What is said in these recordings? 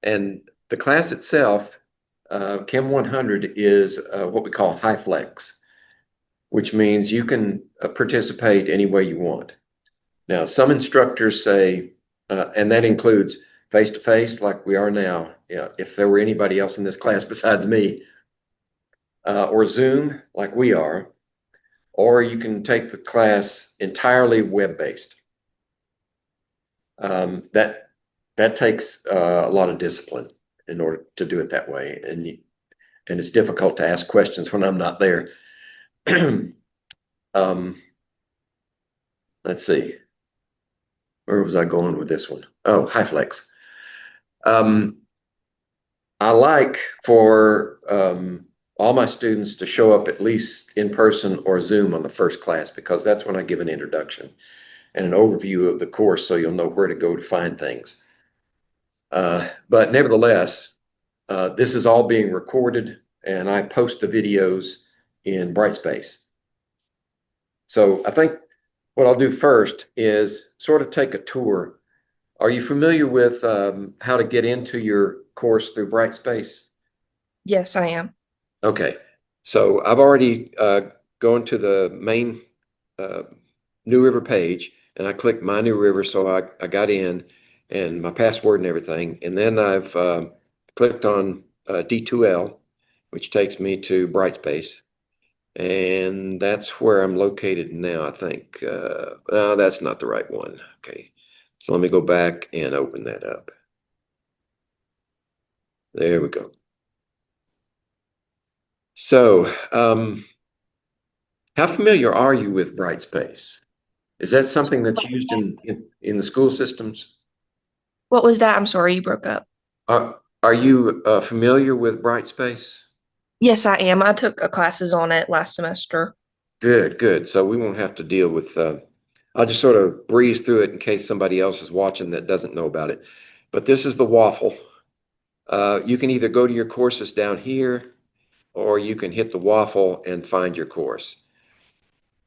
And the class itself, Chem 100, is what we call high flex, which means you can participate any way you want. Now, some instructors say, and that includes face to face, like we are now. Yeah, if there were anybody else in this class besides me, or Zoom, like we are, or you can take the class entirely web-based. That takes a lot of discipline in order to do it that way, and it's difficult to ask questions when I'm not there. um, let's see, where was I going with this one? Oh, high flex. Um, I like for all my students to show up at least in person or Zoom on the first class, because that's when I give an introduction and an overview of the course, so you'll know where to go to find things. But nevertheless, this is all being recorded, and I post the videos in Brightspace. So I think what I'll do first is sort of take a tour. Are you familiar with how to get into your course through Brightspace? Yes, I am. Okay, so I've already gone to the main uh, New River page, and I clicked My New River, so I got in and my password and everything. And then I've clicked on D2L, which takes me to Brightspace. And that's where I'm located now, I think. Oh, that's not the right one. Okay, so let me go back and open that up. There we go. So, how familiar are you with Brightspace? Is that something that's used in the school systems? What was that? I'm sorry, you broke up. Are you familiar with Brightspace? Yes, I am. I took classes on it last semester. Good, good. So we won't have to deal with, I'll just sort of breeze through it in case somebody else is watching that doesn't know about it. But this is the waffle. You can either go to your courses down here, or you can hit the waffle and find your course.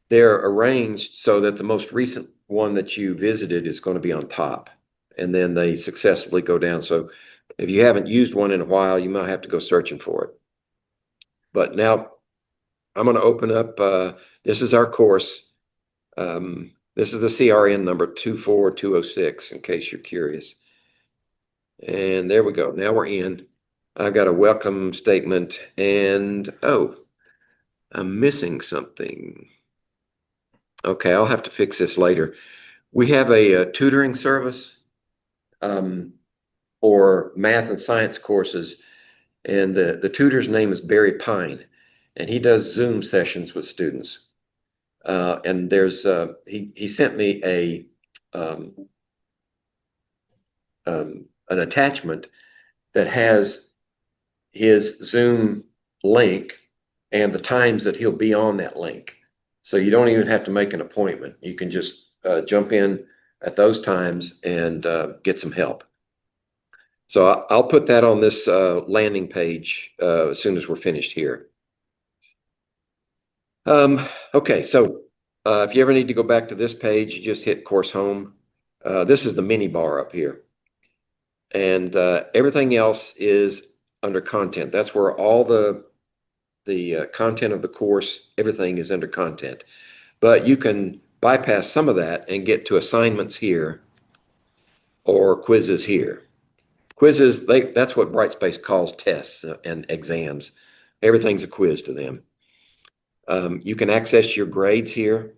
They're arranged so that the most recent one that you visited is going to be on top, and then they successively go down. So if you haven't used one in a while, you might have to go searching for it. But now I'm going to open up, this is our course. This is the CRN number 24206, in case you're curious. And there we go. Now we're in. I've got a welcome statement, and oh, I'm missing something. Okay, I'll have to fix this later. We have a tutoring service um, for math and science courses, and the tutor's name is Barry Pine, and he does Zoom sessions with students. And there's he sent me um, an attachment that has his Zoom link and the times that he'll be on that link. So you don't even have to make an appointment. You can just jump in at those times and get some help. So I'll put that on this landing page as soon as we're finished here. Um, okay, so if you ever need to go back to this page, you just hit course home. This is the mini bar up here. And everything else is under content. That's where all the content of the course, everything is under content. But you can bypass some of that and get to assignments here or quizzes here. Quizzes, that's what Brightspace calls tests and exams. Everything's a quiz to them. You can access your grades here,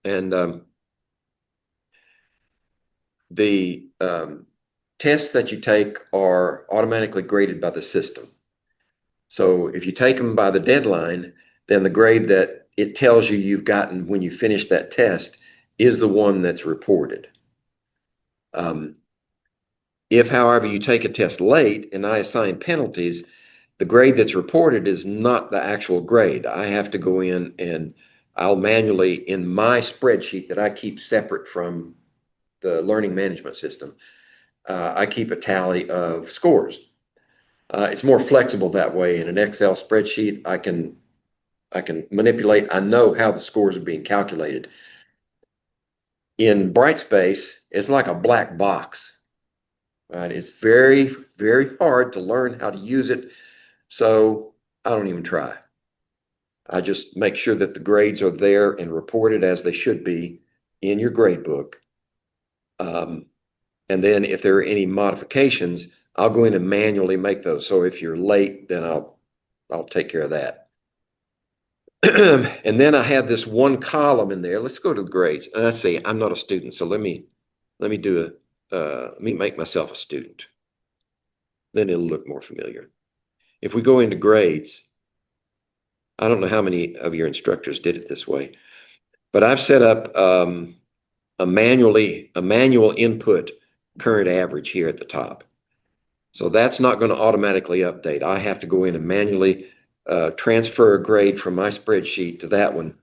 and the tests that you take are automatically graded by the system. So if you take them by the deadline, then the grade that it tells you you've gotten when you finish that test is the one that's reported. Um, if, however, you take a test late and I assign penalties, the grade that's reported is not the actual grade. I have to go in and I'll manually, in my spreadsheet that I keep separate from the learning management system, I keep a tally of scores. It's more flexible that way. In an Excel spreadsheet, I can manipulate. I know how the scores are being calculated. In Brightspace, it's like a black box. right? It's very, very hard to learn how to use it. So I don't even try. I just make sure that the grades are there and reported as they should be in your grade book. Um, and then if there are any modifications, I'll go in and manually make those. So if you're late, then I'll take care of that. And then I have this one column in there. Let's go to the grades. And let's see, I'm not a student, so let me make myself a student. Then it'll look more familiar. If we go into grades, I don't know how many of your instructors did it this way, but I've set up a manual input current average here at the top. So that's not going to automatically update. I have to go in and manually transfer a grade from my spreadsheet to that one.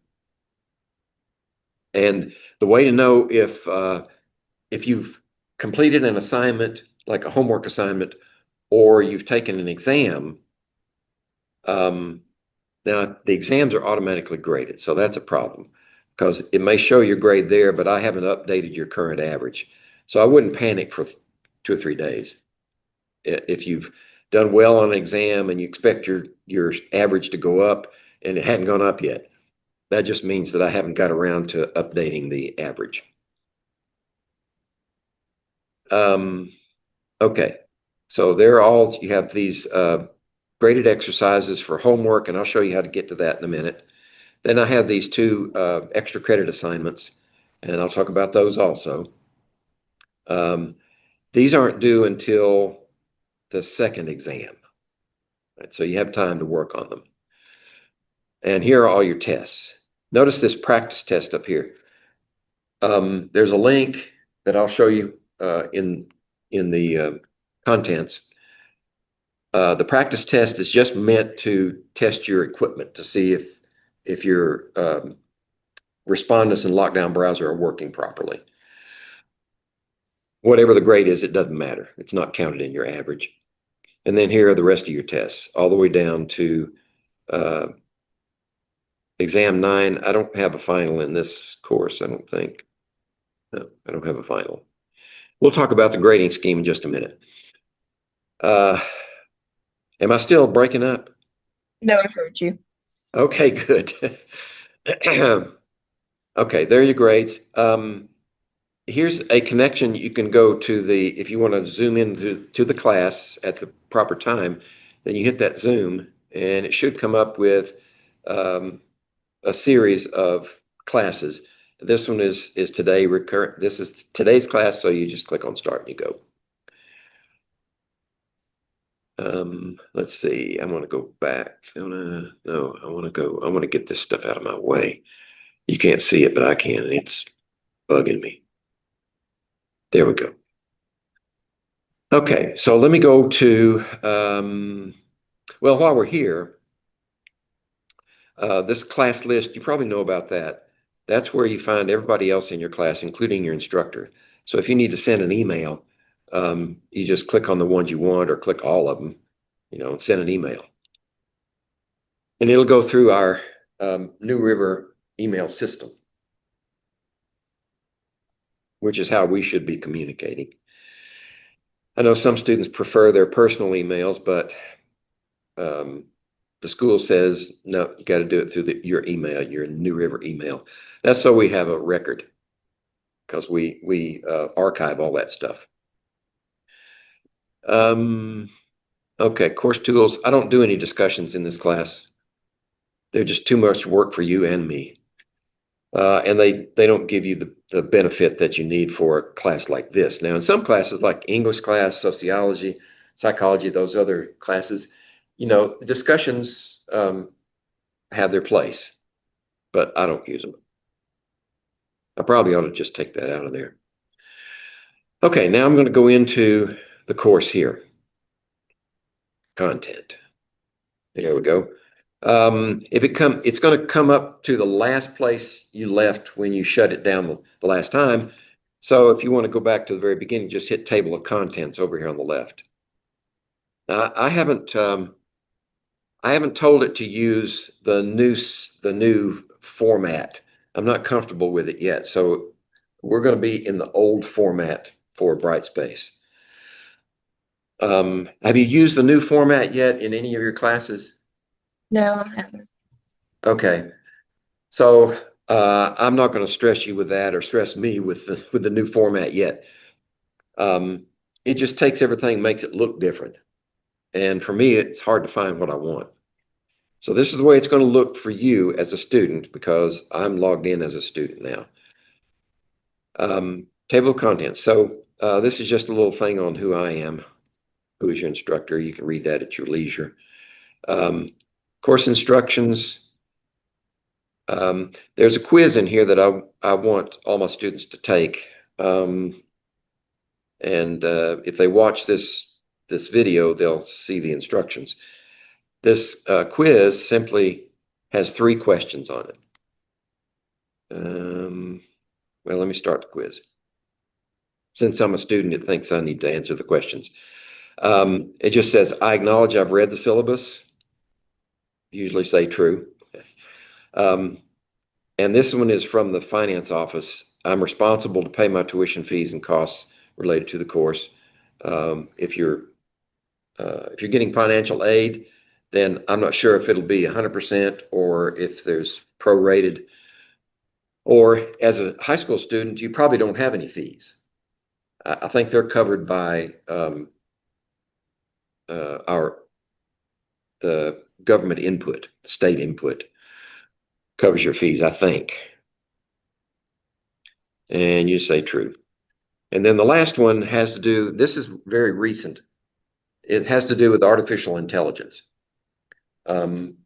And the way to know if you've completed an assignment, like a homework assignment, or you've taken an exam, now the exams are automatically graded, so that's a problem because it may show your grade there, but I haven't updated your current average. So I wouldn't panic for 2 or 3 days. If you've done well on an exam and you expect your average to go up and it hadn't gone up yet, that just means that I haven't got around to updating the average. Okay, so you have these graded exercises for homework, and I'll show you how to get to that in a minute. Then I have these two extra credit assignments, and I'll talk about those also. These aren't due until the second exam, right? So you have time to work on them. And here are all your tests. Notice this practice test up here. There's a link that I'll show you in the contents. The practice test is just meant to test your equipment to see if your respondents and lockdown browser are working properly. Whatever the grade is, it doesn't matter. It's not counted in your average. And then here are the rest of your tests, all the way down to Exam 9. I don't have a final in this course, I don't think. No, I don't have a final. We'll talk about the grading scheme in just a minute. Am I still breaking up? No, I heard you. Okay, good. Okay, there are your grades. Here's a connection you can go to if you want to zoom into the class at the proper time, then you hit that zoom and it should come up with a series of classes. This one is today recurrent. This is today's class, so you just click on start and you go. Let's see. I want to go back. No, I want to get this stuff out of my way. You can't see it, but I can, and it's bugging me. There we go. Okay, so let me go to, well, while we're here, this class list, you probably know about that. That's where you find everybody else in your class, including your instructor. So if you need to send an email, you just click on the ones you want or click all of them, and send an email. And it'll go through our New River email system, which is how we should be communicating. I know some students prefer their personal emails, but the school says, no, you got to do it through your email, your New River email. That's so we have a record because we archive all that stuff. Okay, course tools. I don't do any discussions in this class. They're just too much work for you and me. And they don't give you the benefit that you need for a class like this. Now, in some classes like English class, sociology, psychology, those other classes, discussions have their place, but I don't use them. I probably ought to just take that out of there. Okay, now I'm going to go into the course here. Content. There we go. It's going to come up to the last place you left when you shut it down the last time. So if you want to go back to the very beginning, just hit table of contents over here on the left. Now, I haven't told it to use the new format. I'm not comfortable with it yet. So we're going to be in the old format for Brightspace. Have you used the new format yet in any of your classes? No, I haven't. Okay, so I'm not going to stress you with that or stress me with the new format yet. Um, it just takes everything, makes it look different. And for me, it's hard to find what I want. So this is the way it's going to look for you as a student because I'm logged in as a student now. Table of contents. So this is just a little thing on who I am, who is your instructor. You can read that at your leisure. Course instructions. There's a quiz in here that I want all my students to take. And if they watch this video, they'll see the instructions. This quiz simply has 3 questions on it. Well, let me start the quiz. Since I'm a student, it thinks I need to answer the questions. It just says, I acknowledge I've read the syllabus. Usually say true. And this one is from the finance office. I'm responsible to pay my tuition fees and costs related to the course. If you're getting financial aid, then I'm not sure if it'll be 100% or if there's prorated. Or as a high school student, you probably don't have any fees. I think they're covered by the government input, state input covers your fees, I think. And you say true. And then the last one has to do, this is very recent. It has to do with artificial intelligence. And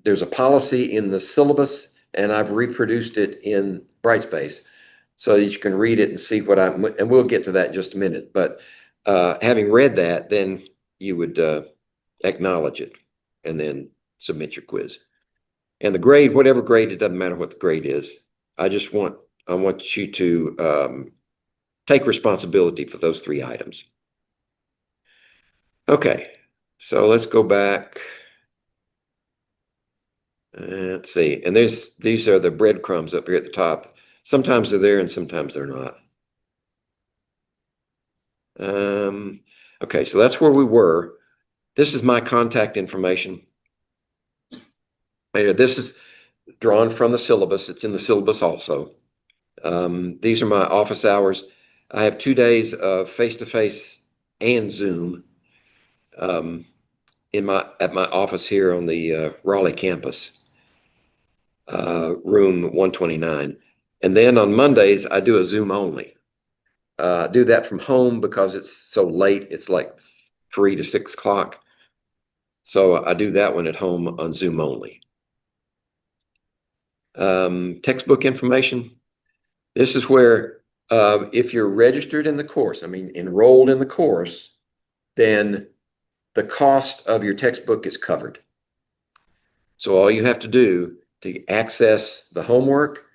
there's a policy in the syllabus, and I've reproduced it in Brightspace so that you can read it and see what and we'll get to that in just a minute. But having read that, then you would acknowledge it and then submit your quiz. And the grade, whatever grade, it doesn't matter what the grade is. I want you to take responsibility for those 3 items. Okay, so let's go back. Let's see. And these are the breadcrumbs up here at the top. Sometimes they're there and sometimes they're not. Okay, so that's where we were. This is my contact information. This is drawn from the syllabus. It's in the syllabus also. These are my office hours. I have 2 days of face-to-face and Zoom at my office here on the Raleigh campus, room 129. And then on Mondays, I do a Zoom only. I do that from home because it's so late. It's like 3 to 6 o'clock. So I do that one at home on Zoom only. Textbook information. This is where if you're registered in the course, I mean enrolled in the course, then the cost of your textbook is covered. So all you have to do to access the homework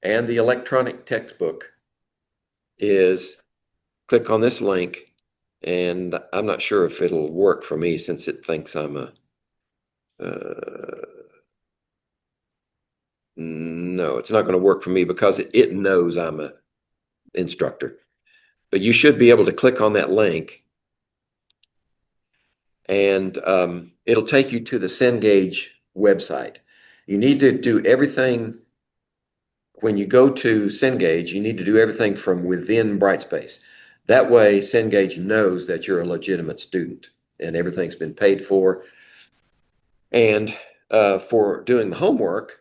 and the electronic textbook is click on this link, and I'm not sure if it'll work for me since it thinks I'm a no, it's not going to work for me because it knows I'm a instructor. But you should be able to click on that link, and it'll take you to the Cengage website. You need to do everything. When you go to Cengage, you need to do everything from within Brightspace. That way, Cengage knows that you're a legitimate student and everything's been paid for. And for doing the homework,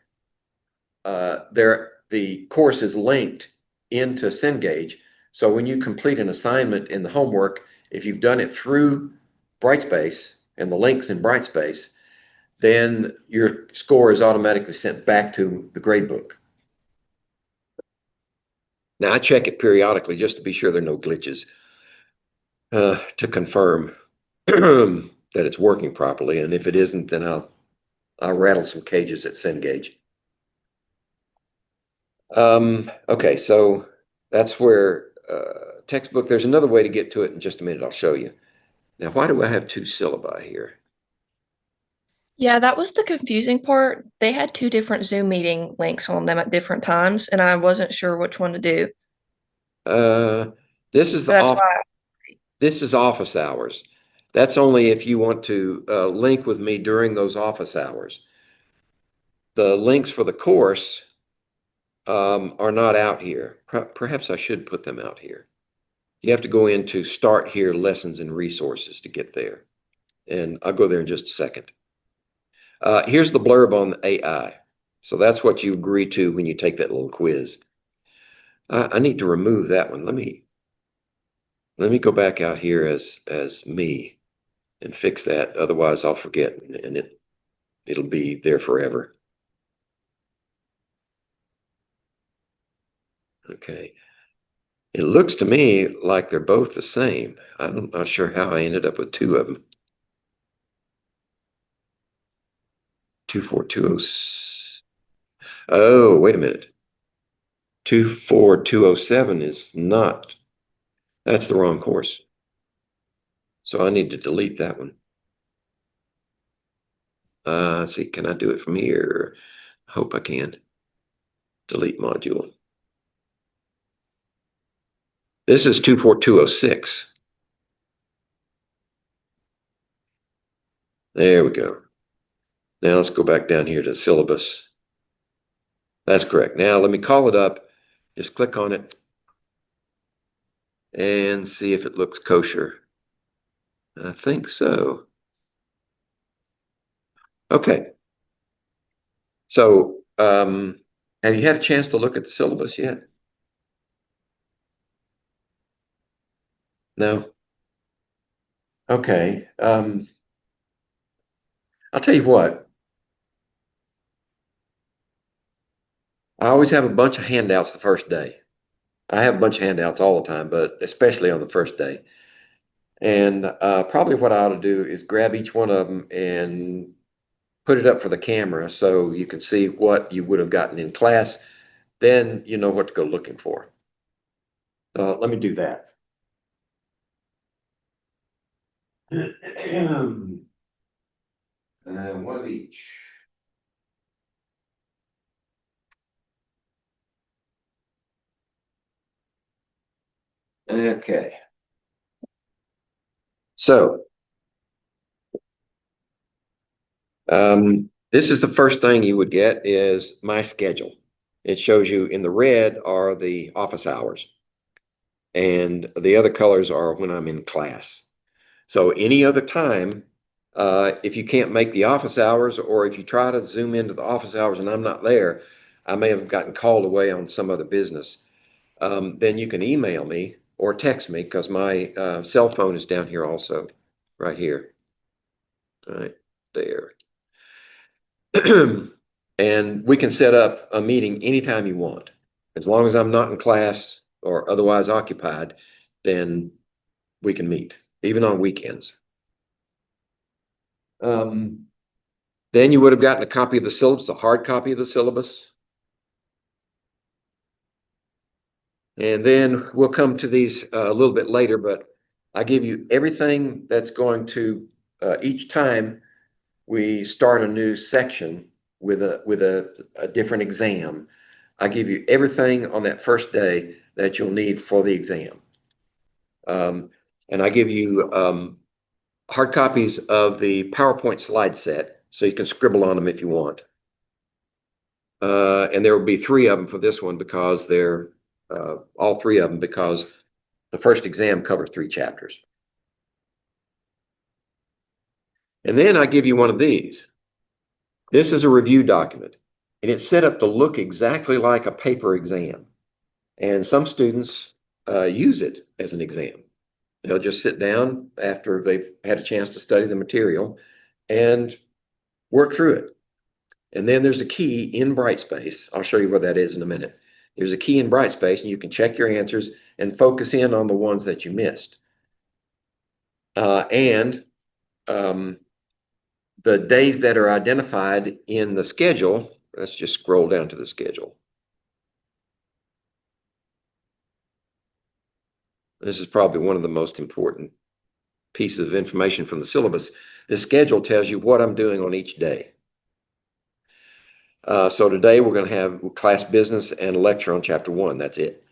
the course is linked into Cengage. So when you complete an assignment in the homework, if you've done it through Brightspace and the link's in Brightspace, then your score is automatically sent back to the gradebook. Now, I check it periodically just to be sure there are no glitches to confirm that it's working properly. And if it isn't, then I'll rattle some cages at Cengage. Okay, so that's where textbook, there's another way to get to it in just a minute. I'll show you. Now, why do I have 2 syllabi here? Yeah, that was the confusing part. They had 2 different Zoom meeting links on them at different times, and I wasn't sure which one to do. This is So the that's off. why. This is office hours. That's only if you want to link with me during those office hours. The links for the course are not out here. Perhaps I should put them out here. You have to go into Start Here, Lessons and Resources to get there. And I'll go there in just a second. Here's the blurb on the AI. So that's what you agree to when you take that little quiz. I need to remove that one. Let me go back out here as me and fix that. Otherwise, I'll forget, and it'll be there forever. Okay. It looks to me like they're both the same. I'm not sure how I ended up with two of them. 24206. Oh, wait a minute. 24207 is not. That's the wrong course. So I need to delete that one. Let's see, can I do it from here? Hope I can. Delete module. This is 24206. There we go. Now let's go back down here to syllabus. That's correct. Now let me call it up. Just click on it and see if it looks kosher. I think so. Okay. So, have you had a chance to look at the syllabus yet? No? Okay. I'll tell you what. I always have a bunch of handouts the first day. I have a bunch of handouts all the time, but especially on the first day. And probably what I ought to do is grab each one of them and put it up for the camera so you can see what you would have gotten in class. Then you know what to go looking for. Let me do that. One of each. Okay. So, this is the first thing you would get is my schedule. It shows you in the red are the office hours, and the other colors are when I'm in class. So any other time, if you can't make the office hours, or if you try to zoom into the office hours and I'm not there, I may have gotten called away on some other business. Then you can email me or text me because my cell phone is down here also, right here, right there. And we can set up a meeting anytime you want. As long as I'm not in class or otherwise occupied, then we can meet, even on weekends. Then you would have gotten a copy of the syllabus, a hard copy of the syllabus. And then we'll come to these a little bit later, but I give you everything that's going to, each time we start a new section with a different exam, I give you everything on that first day that you'll need for the exam. And I give you hard copies of the PowerPoint slide set so you can scribble on them if you want. And there will be three of them for this one because they're all three of them because the first exam covers 3 chapters. And then I give you one of these. This is a review document, and it's set up to look exactly like a paper exam. And some students use it as an exam. They'll just sit down after they've had a chance to study the material and work through it. And then there's a key in Brightspace. I'll show you where that is in a minute. There's a key in Brightspace, and you can check your answers and focus in on the ones that you missed. The days that are identified in the schedule, let's just scroll down to the schedule. This is probably one of the most important pieces of information from the syllabus. The schedule tells you what I'm doing on each day. So today we're going to have class business and a lecture on chapter 1. That's it.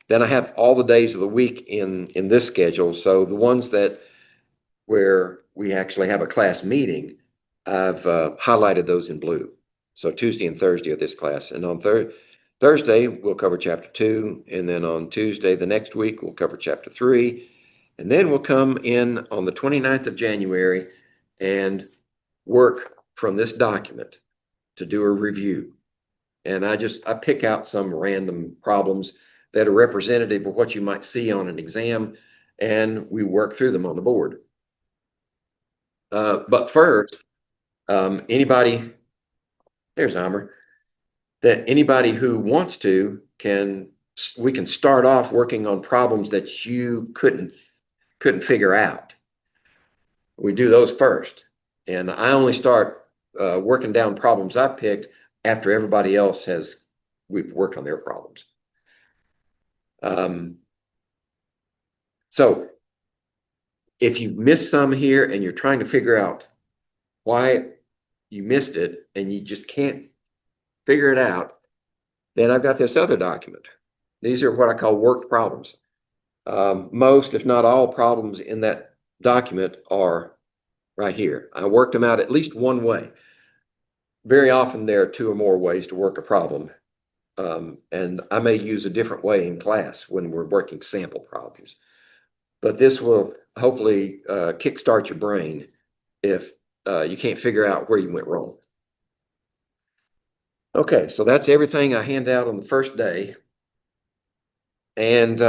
Then I have all the days of the week in this schedule. So the ones that where we actually have a class meeting, I've highlighted those in blue. So Tuesday and Thursday are this class, and on Thursday we'll cover chapter 2, and then on Tuesday the next week we'll cover chapter 3, and then we'll come in on the 29th of January and work from this document to do a review. And I pick out some random problems that are representative of what you might see on an exam, and we work through them on the board. But first, anybody, there's Amr, that anybody who wants to we can start off working on problems that you couldn't figure out. We do those first. And I only start working down problems I picked after everybody else we've worked on their problems. So if you missed some here and you're trying to figure out why you missed it and you just can't figure it out, then I've got this other document. These are what I call worked problems. Most, if not all, problems in that document are right here. I worked them out at least one way. Very often there are 2 or more ways to work a problem. And I may use a different way in class when we're working sample problems. But this will hopefully kickstart your brain if you can't figure out where you went wrong. Okay, so that's everything I hand out on the first day. And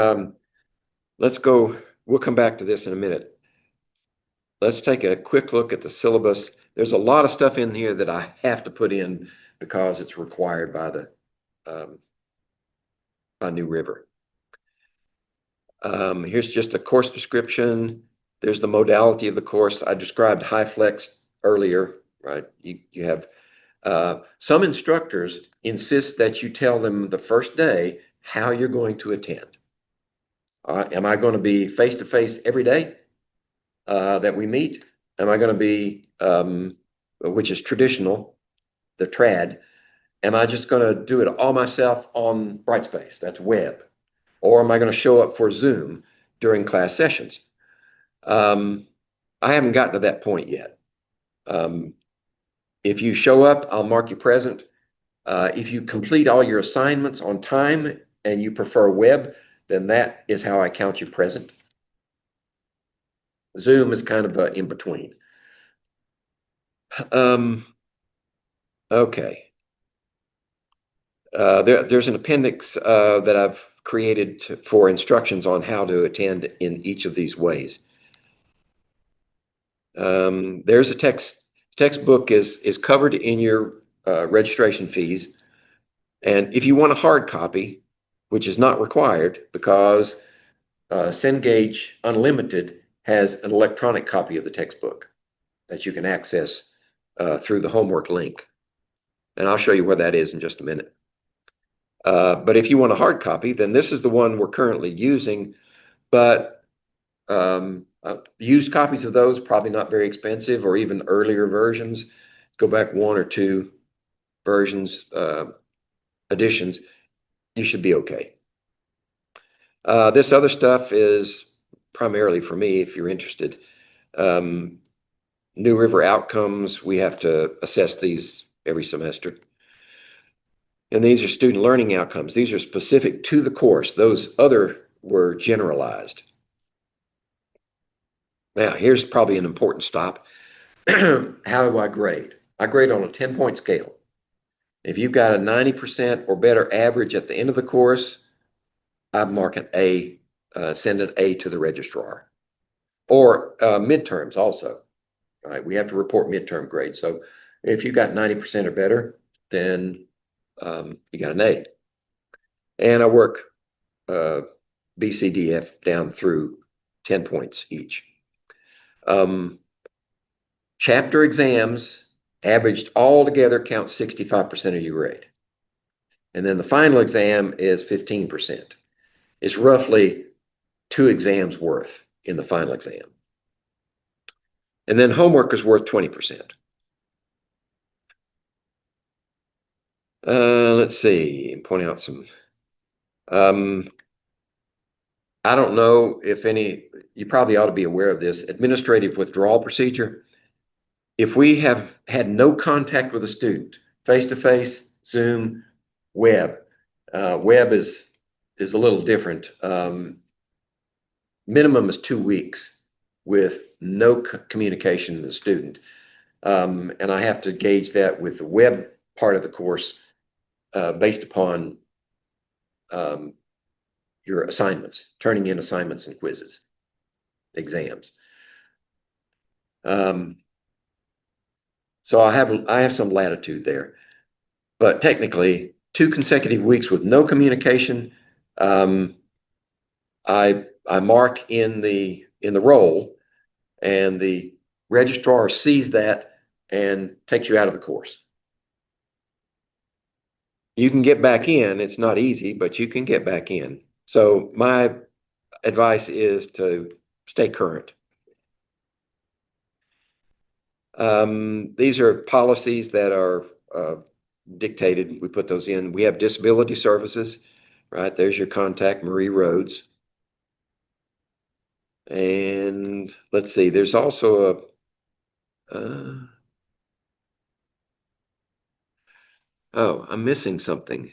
let's go, we'll come back to this in a minute. Let's take a quick look at the syllabus. There's a lot of stuff in here that I have to put in because it's required by New River. Here's just a course description. There's the modality of the course. I described high flex earlier, right? You have some instructors insist that you tell them the first day how you're going to attend. Am I going to be face-to-face every day that we meet? Am I going to be, which is traditional, the trad? Am I just going to do it all myself on Brightspace? That's web. Or am I going to show up for Zoom during class sessions? I haven't gotten to that point yet. If you show up, I'll mark you present. If you complete all your assignments on time and you prefer web, then that is how I count you present. Zoom is kind of in between. Okay. There's an appendix that I've created for instructions on how to attend in each of these ways. There's a textbook is covered in your registration fees. And if you want a hard copy, which is not required because Cengage Unlimited has an electronic copy of the textbook that you can access through the homework link. And I'll show you where that is in just a minute. But if you want a hard copy, then this is the one we're currently using. But used copies of those, probably not very expensive, or even earlier versions. Go back 1 or 2 versions, editions, you should be okay. This other stuff is primarily for me, if you're interested. New River outcomes, we have to assess these every semester. And these are student learning outcomes. These are specific to the course. Those other were generalized. Now, here's probably an important stop. How do I grade? I grade on a 10-point scale. If you've got a 90% or better average at the end of the course, I mark an A, send an A to the registrar. Or midterms also. All right, we have to report midterm grades. So if you got 90% or better, then you got an A. And I work B, C, D, F down through 10 points each. Chapter exams averaged all together count 65% of your grade. And then the final exam is 15%. It's roughly 2 exams worth in the final exam. And then homework is worth 20%. Let's see, point out some. I don't know if you probably ought to be aware of this administrative withdrawal procedure. If we have had no contact with a student, face to face, Zoom, web, web is a little different. Minimum is 2 weeks with no communication with the student. And I have to gauge that with the web part of the course based upon your assignments, turning in assignments and quizzes, exams. So I have some latitude there, but technically 2 consecutive weeks with no communication. I mark in the roll, and the registrar sees that and takes you out of the course. You can get back in. It's not easy, but you can get back in. So my advice is to stay current. These are policies that are dictated. We put those in. We have disability services, right? There's your contact, Marie Rhodes. And let's see, there's also oh, I'm missing something.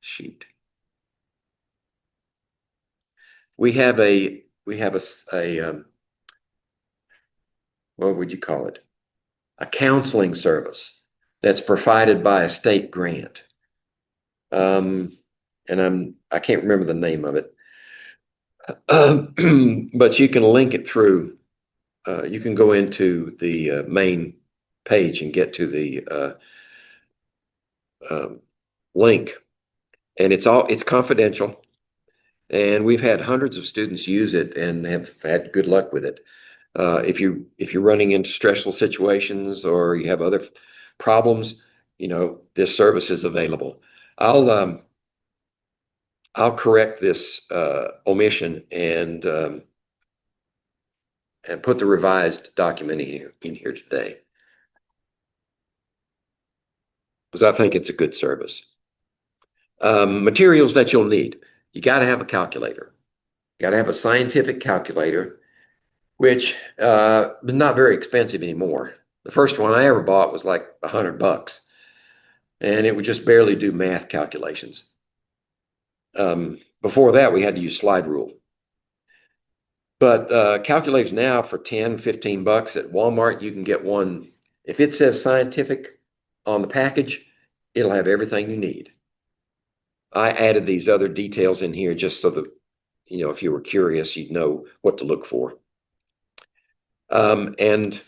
Sheet. We have a what would you call it? A counseling service that's provided by a state grant. And I can't remember the name of it. But you can link it through. You can go into the main page and get to the link, and it's confidential. And we've had hundreds of students use it and have had good luck with it. If you're running into stressful situations or you have other problems, this service is available. I'll correct this omission and put the revised document in here today, because I think it's a good service. Materials that you'll need. You got to have a calculator. You got to have a scientific calculator, which is not very expensive anymore. The first one I ever bought was like $100, and it would just barely do math calculations. Before that, we had to use slide rule. But calculators now for 10, $15 at Walmart, you can get one. If it says scientific on the package, it'll have everything you need. I added these other details in here just so that, if you were curious, you'd know what to look for. And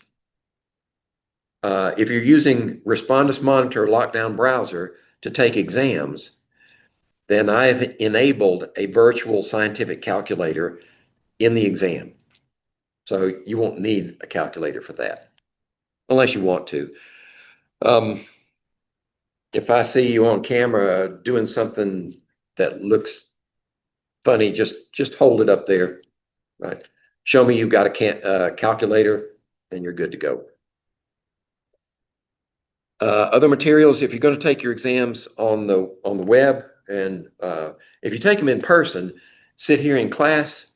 if you're using Respondus Monitor Lockdown Browser to take exams, then I've enabled a virtual scientific calculator in the exam. So you won't need a calculator for that, unless you want to. If I see you on camera doing something that looks funny, just hold it up there, right? Show me you've got a calculator, and you're good to go. Other materials, if you're going to take your exams on the web, and if you take them in person, sit here in class,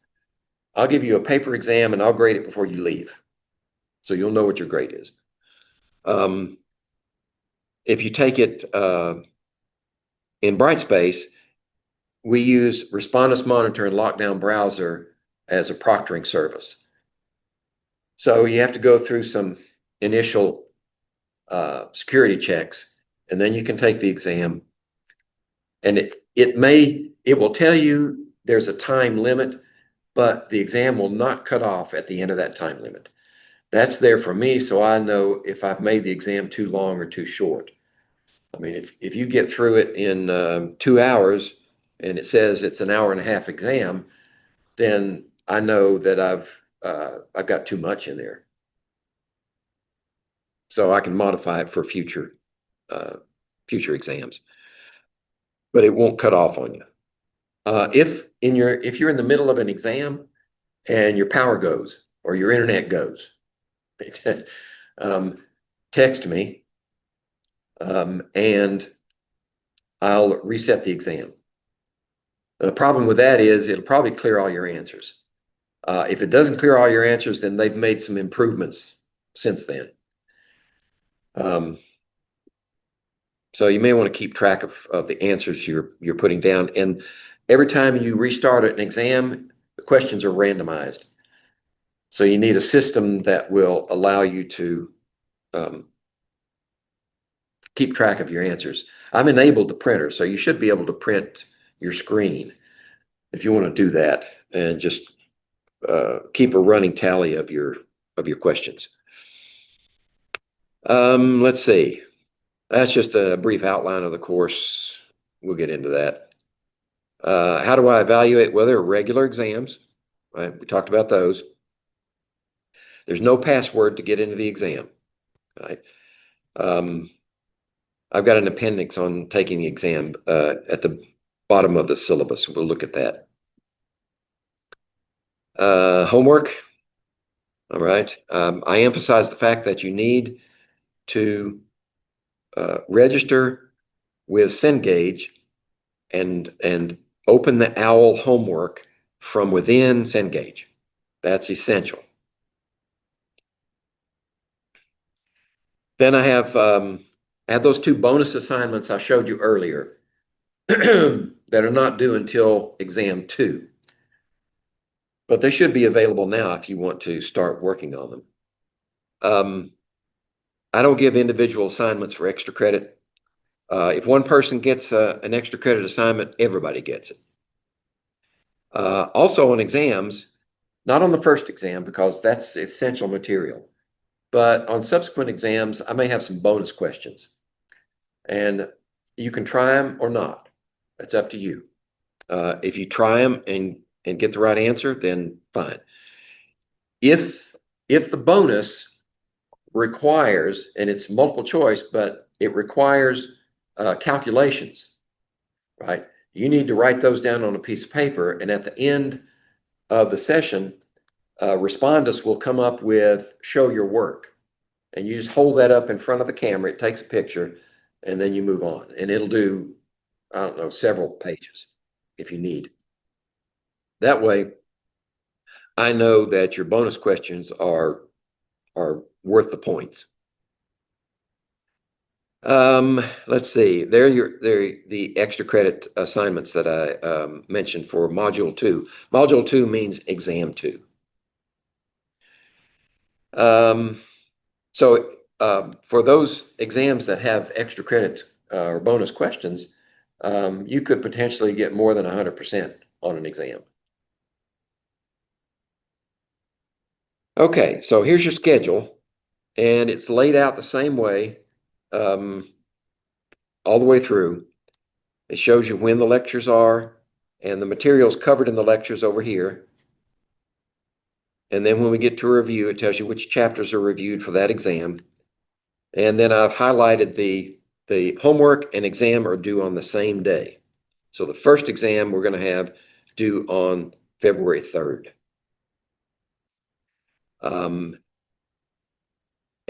I'll give you a paper exam and I'll grade it before you leave, so you'll know what your grade is. If you take it in Brightspace, we use Respondus Monitor and Lockdown Browser as a proctoring service. So you have to go through some initial security checks, and then you can take the exam. And it will tell you there's a time limit, but the exam will not cut off at the end of that time limit. That's there for me, so I know if I've made the exam too long or too short. I mean, if you get through it in 2 hours and it says it's an hour and a half exam, then I know that I've got too much in there. So I can modify it for future exams, but it won't cut off on you. If you're in the middle of an exam and your power goes or your internet goes, text me, and I'll reset the exam. The problem with that is it'll probably clear all your answers. If it doesn't clear all your answers, then they've made some improvements since then. So you may want to keep track of the answers you're putting down. And every time you restart an exam, the questions are randomized. So you need a system that will allow you to keep track of your answers. I've enabled the printer, so you should be able to print your screen if you want to do that, and just keep a running tally of your questions. Let's see. That's just a brief outline of the course. We'll get into that. How do I evaluate? Well, there are regular exams, right? We talked about those. There's no password to get into the exam, right? I've got an appendix on taking the exam at the bottom of the syllabus. We'll look at that. Homework. All right. I emphasize the fact that you need to register with Cengage and open the OWL homework from within Cengage. That's essential. Then I have those 2 bonus assignments I showed you earlier that are not due until exam 2. But they should be available now if you want to start working on them. I don't give individual assignments for extra credit. If one person gets an extra credit assignment, everybody gets it. Also on exams, not on the first exam because that's essential material, but on subsequent exams, I may have some bonus questions. And you can try them or not. That's up to you. If you try them and get the right answer, then fine. If the bonus requires, and it's multiple choice, but it requires calculations, right? You need to write those down on a piece of paper, and at the end of the session, respondents will come up with show your work. And you just hold that up in front of the camera, it takes a picture, and then you move on. And it'll do, I don't know, several pages if you need. That way, I know that your bonus questions are worth the points. Let's see. They're the extra credit assignments that I mentioned for Module 2. Module 2 means Exam 2. So for those exams that have extra credit or bonus questions, you could potentially get more than 100% on an exam. Okay, so here's your schedule, and it's laid out the same way all the way through. It shows you when the lectures are and the materials covered in the lectures over here. And then when we get to review, it tells you which chapters are reviewed for that exam. And then I've highlighted the homework and exam are due on the same day. So the first exam we're going to have due on February 3rd.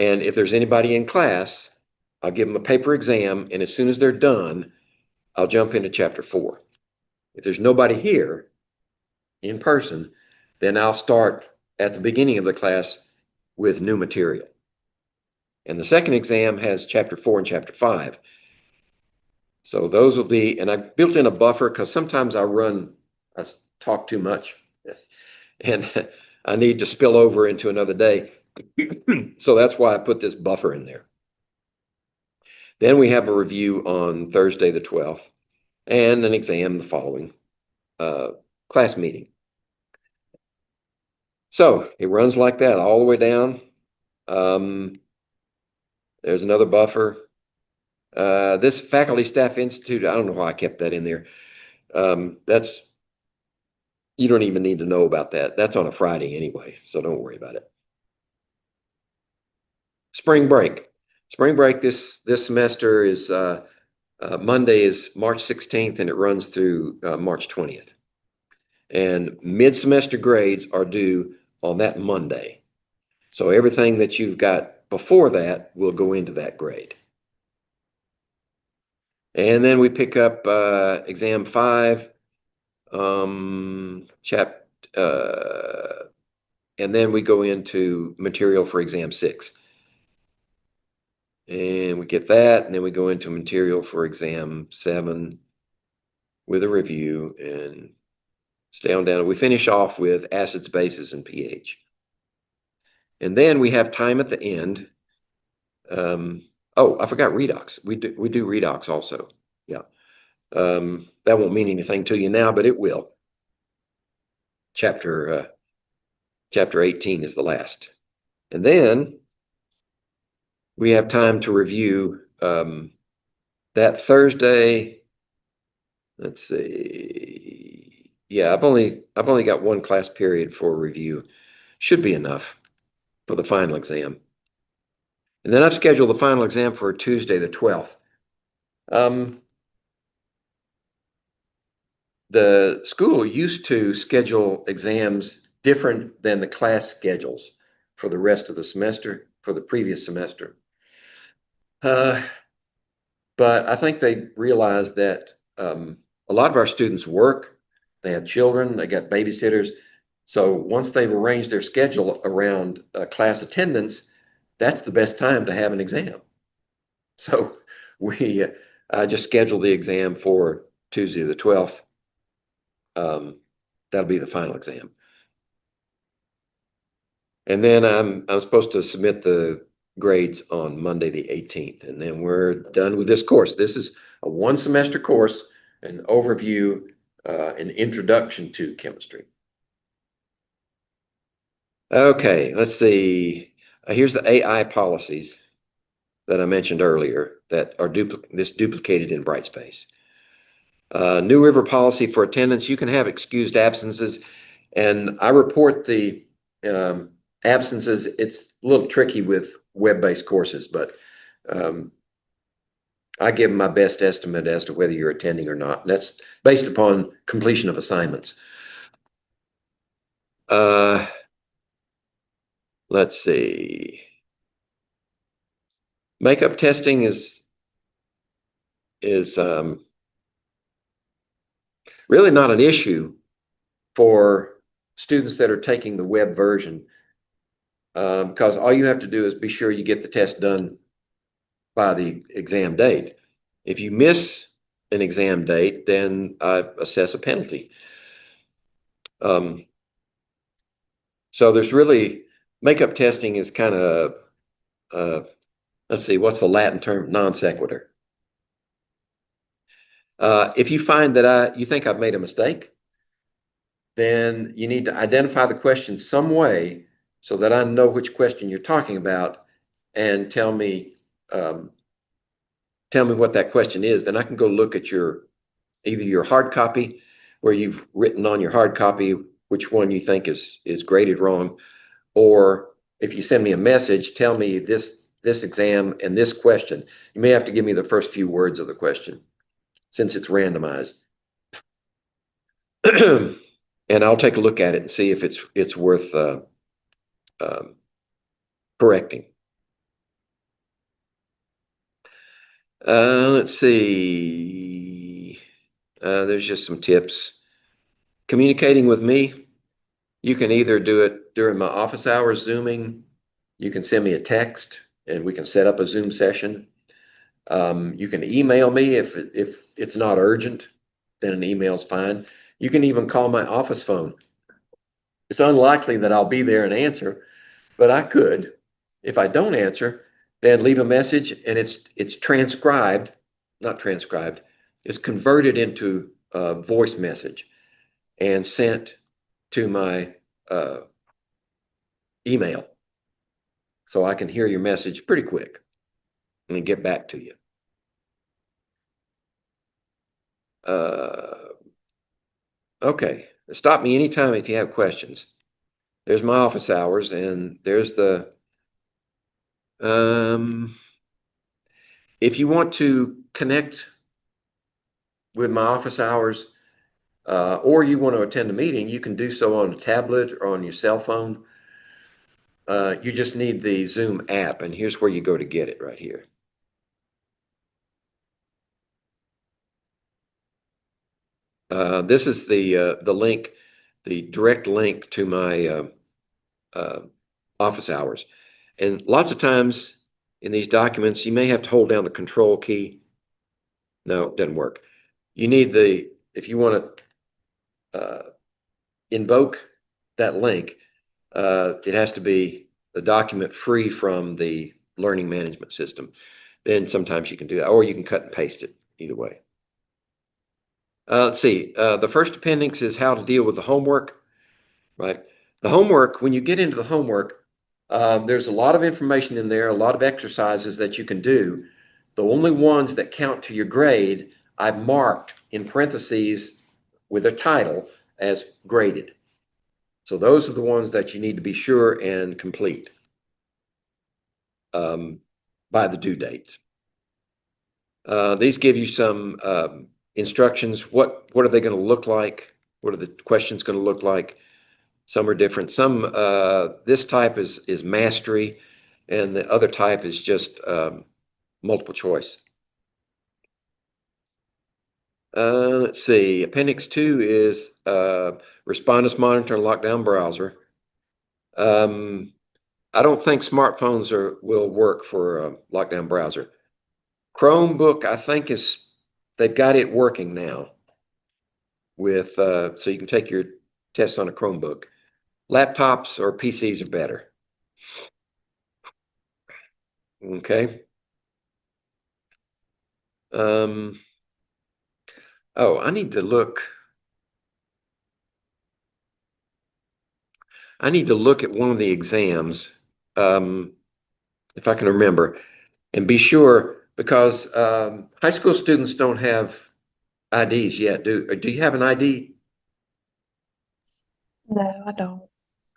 And if there's anybody in class, I'll give them a paper exam, and as soon as they're done, I'll jump into chapter 4. If there's nobody here in person, then I'll start at the beginning of the class with new material. And the second exam has chapter 4 and chapter 5. So those will be, and I built in a buffer because sometimes I talk too much and I need to spill over into another day. So that's why I put this buffer in there. Then we have a review on Thursday the 12th and an exam the following class meeting. So it runs like that all the way down. There's another buffer. This Faculty Staff Institute, I don't know why I kept that in there. You don't even need to know about that. That's on a Friday anyway, so don't worry about it. Spring break. Spring break this semester is Monday is March 16th and it runs through March 20th. And mid-semester grades are due on that Monday. So everything that you've got before that will go into that grade. And then we pick up exam 5 chap, and then we go into material for exam 6. And we get that, and then we go into material for exam 7 with a review and stay on down. We finish off with acids, bases, and pH. And then we have time at the end. Oh, I forgot redox. We do redox also. Yeah. That won't mean anything to you now, but it will. Chapter 18 is the last. And then we have time to review that Thursday. Let's see. Yeah, I've only got one class period for review. Should be enough for the final exam. And then I've scheduled the final exam for Tuesday, the 12th. The school used to schedule exams different than the class schedules for the rest of the semester, for the previous semester. But I think they realized that a lot of our students work, they have children, they got babysitters. So once they've arranged their schedule around class attendance, that's the best time to have an exam. So we just scheduled the exam for Tuesday the 12th. That'll be the final exam. And then I'm supposed to submit the grades on Monday the 18th, and then we're done with this course. This is a one semester course, an overview, an introduction to chemistry. Okay, let's see. Here's the AI policies that I mentioned earlier that are duplicated in Brightspace. New River policy for attendance. You can have excused absences, and I report the absences. It's a little tricky with web-based courses, but I give my best estimate as to whether you're attending or not. That's based upon completion of assignments. Let's see. Makeup testing is really not an issue for students that are taking the web version, because all you have to do is be sure you get the test done by the exam date. If you miss an exam date, then I assess a penalty. So there's really, makeup testing is kind of, let's see, what's the Latin term? Non sequitur. If you find that you think I've made a mistake, then you need to identify the question some way so that I know which question you're talking about, and tell me what that question is. Then I can go look at either your hard copy, where you've written on your hard copy which one you think is graded wrong, or if you send me a message, tell me this exam and this question. You may have to give me the first few words of the question since it's randomized. And I'll take a look at it and see if it's worth correcting. Let's see. There's just some tips. Communicating with me, you can either do it during my office hours Zooming. You can send me a text and we can set up a Zoom session. You can email me if it's not urgent, then an email's fine. You can even call my office phone. It's unlikely that I'll be there and answer, but I could. If I don't answer, then leave a message, and it's transcribed, not transcribed, it's converted into a voice message and sent to my email. So I can hear your message pretty quick and get back to you. Okay, stop me anytime if you have questions. There's my office hours, and there's the if you want to connect with my office hours, or you want to attend a meeting, you can do so on a tablet or on your cell phone. You just need the Zoom app, and here's where you go to get it right here. This is the link, the direct link to my uh, office hours. And lots of times in these documents, you may have to hold down the control key. No, it doesn't work. You need if you want to invoke that link, it has to be the document free from the learning management system. Then sometimes you can do that, or you can cut and paste it, either way. Let's see. The first appendix is how to deal with the homework, right? The homework, when you get into the homework, there's a lot of information in there, a lot of exercises that you can do. The only ones that count to your grade, I've marked in parentheses with a title as graded. So those are the ones that you need to be sure and complete by the due date. These give you some instructions. What are they going to look like? What are the questions going to look like? Some are different. Some this type is mastery, and the other type is just multiple choice. Let's see. Appendix 2 is Respondus Monitor and Lockdown Browser. I don't think smartphones will work for a lockdown browser. Chromebook, I think they've got it working now with so you can take your tests on a Chromebook. Laptops or PCs are better. Okay. Oh, I need to look. I need to look at one of the exams, if I can remember, and be sure because high school students don't have IDs yet. Do you have an ID? No, I don't.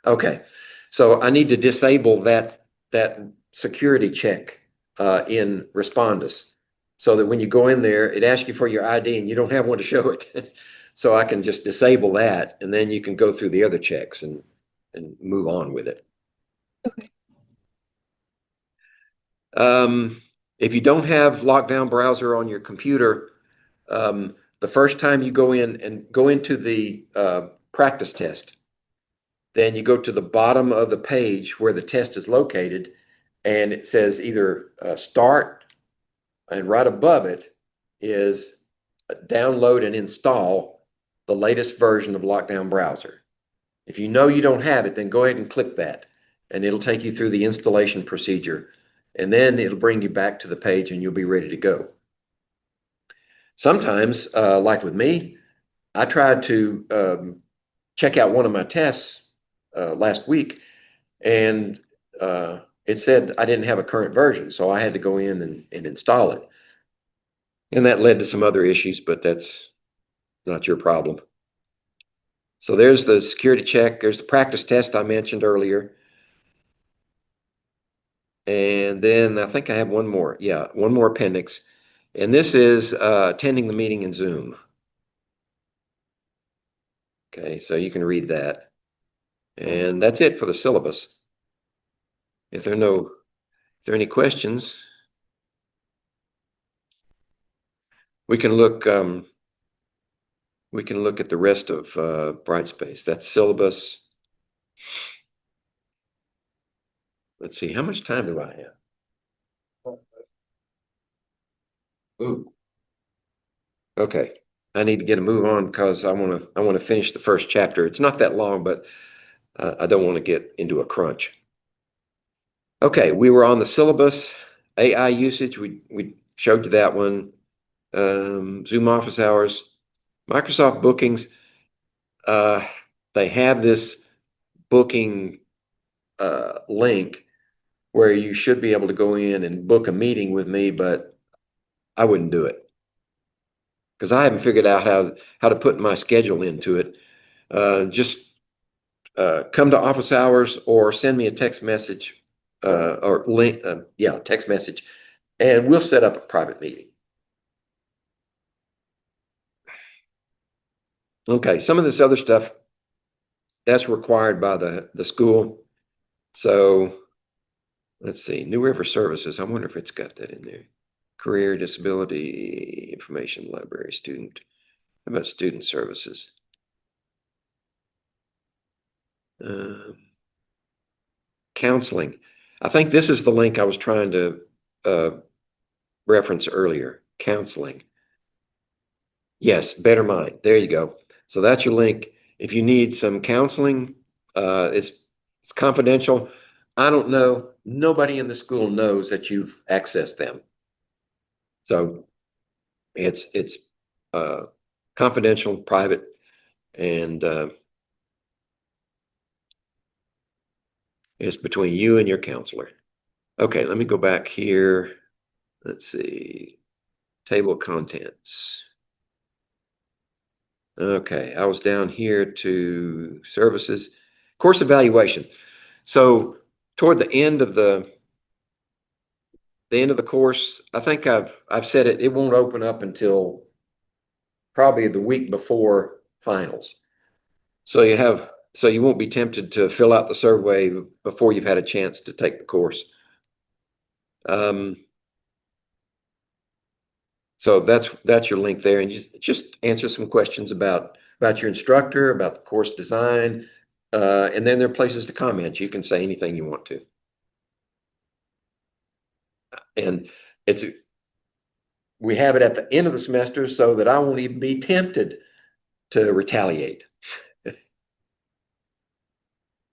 Okay, so I need to disable that security check in Respondus, so that when you go in there, it asks you for your ID and you don't have one to show it. So I can just disable that, and then you can go through the other checks and move on with it. Okay. If you don't have lockdown browser on your computer, the first time you go in and go into the practice test, then you go to the bottom of the page where the test is located, and it says either start, and right above it is download and install the latest version of Lockdown Browser. If you know you don't have it, then go ahead and click that, and it'll take you through the installation procedure, and then it'll bring you back to the page and you'll be ready to go. Sometimes, like with me, I tried to check out one of my tests last week, and it said I didn't have a current version, so I had to go in and install it. And that led to some other issues, but that's not your problem. So there's the security check. There's the practice test I mentioned earlier. And then I think I have one more. Yeah, one more appendix. And this is attending the meeting in Zoom. Okay, so you can read that. And that's it for the syllabus. If there are any questions, we can look at the rest of Brightspace. That's syllabus. Let's see, how much time do I have? Ooh, okay. I need to get a move on because I want to finish the first chapter. It's not that long, but I don't want to get into a crunch. Okay, we were on the syllabus, AI usage. We showed you that one. Zoom office hours, Microsoft bookings. Uh, they have this booking link where you should be able to go in and book a meeting with me, but I wouldn't do it because I haven't figured out how to put my schedule into it. Just come to office hours or send me a text message or link, yeah, text message, and we'll set up a private meeting. Okay, some of this other stuff that's required by the school. So let's see, New River Services. I wonder if it's got that in there. Career, disability, information, library, student. How about student services? Counseling. I think this is the link I was trying to reference earlier. Counseling. Yes, Better Mind. There you go. So that's your link. If you need some counseling, it's confidential. I don't know. Nobody in the school knows that you've accessed them. So it's uh, confidential, private, and it's between you and your counselor. Okay, let me go back here. Let's see. Table of contents. Okay, I was down here to services, course evaluation. So toward the end of the course, I think I've said it. It won't open up until probably the week before finals. So you won't be tempted to fill out the survey before you've had a chance to take the course. Um, so that's your link there, and just answer some questions about your instructor, about the course design, and then there are places to comment. You can say anything you want to, and it's we have it at the end of the semester so that I won't even be tempted to retaliate.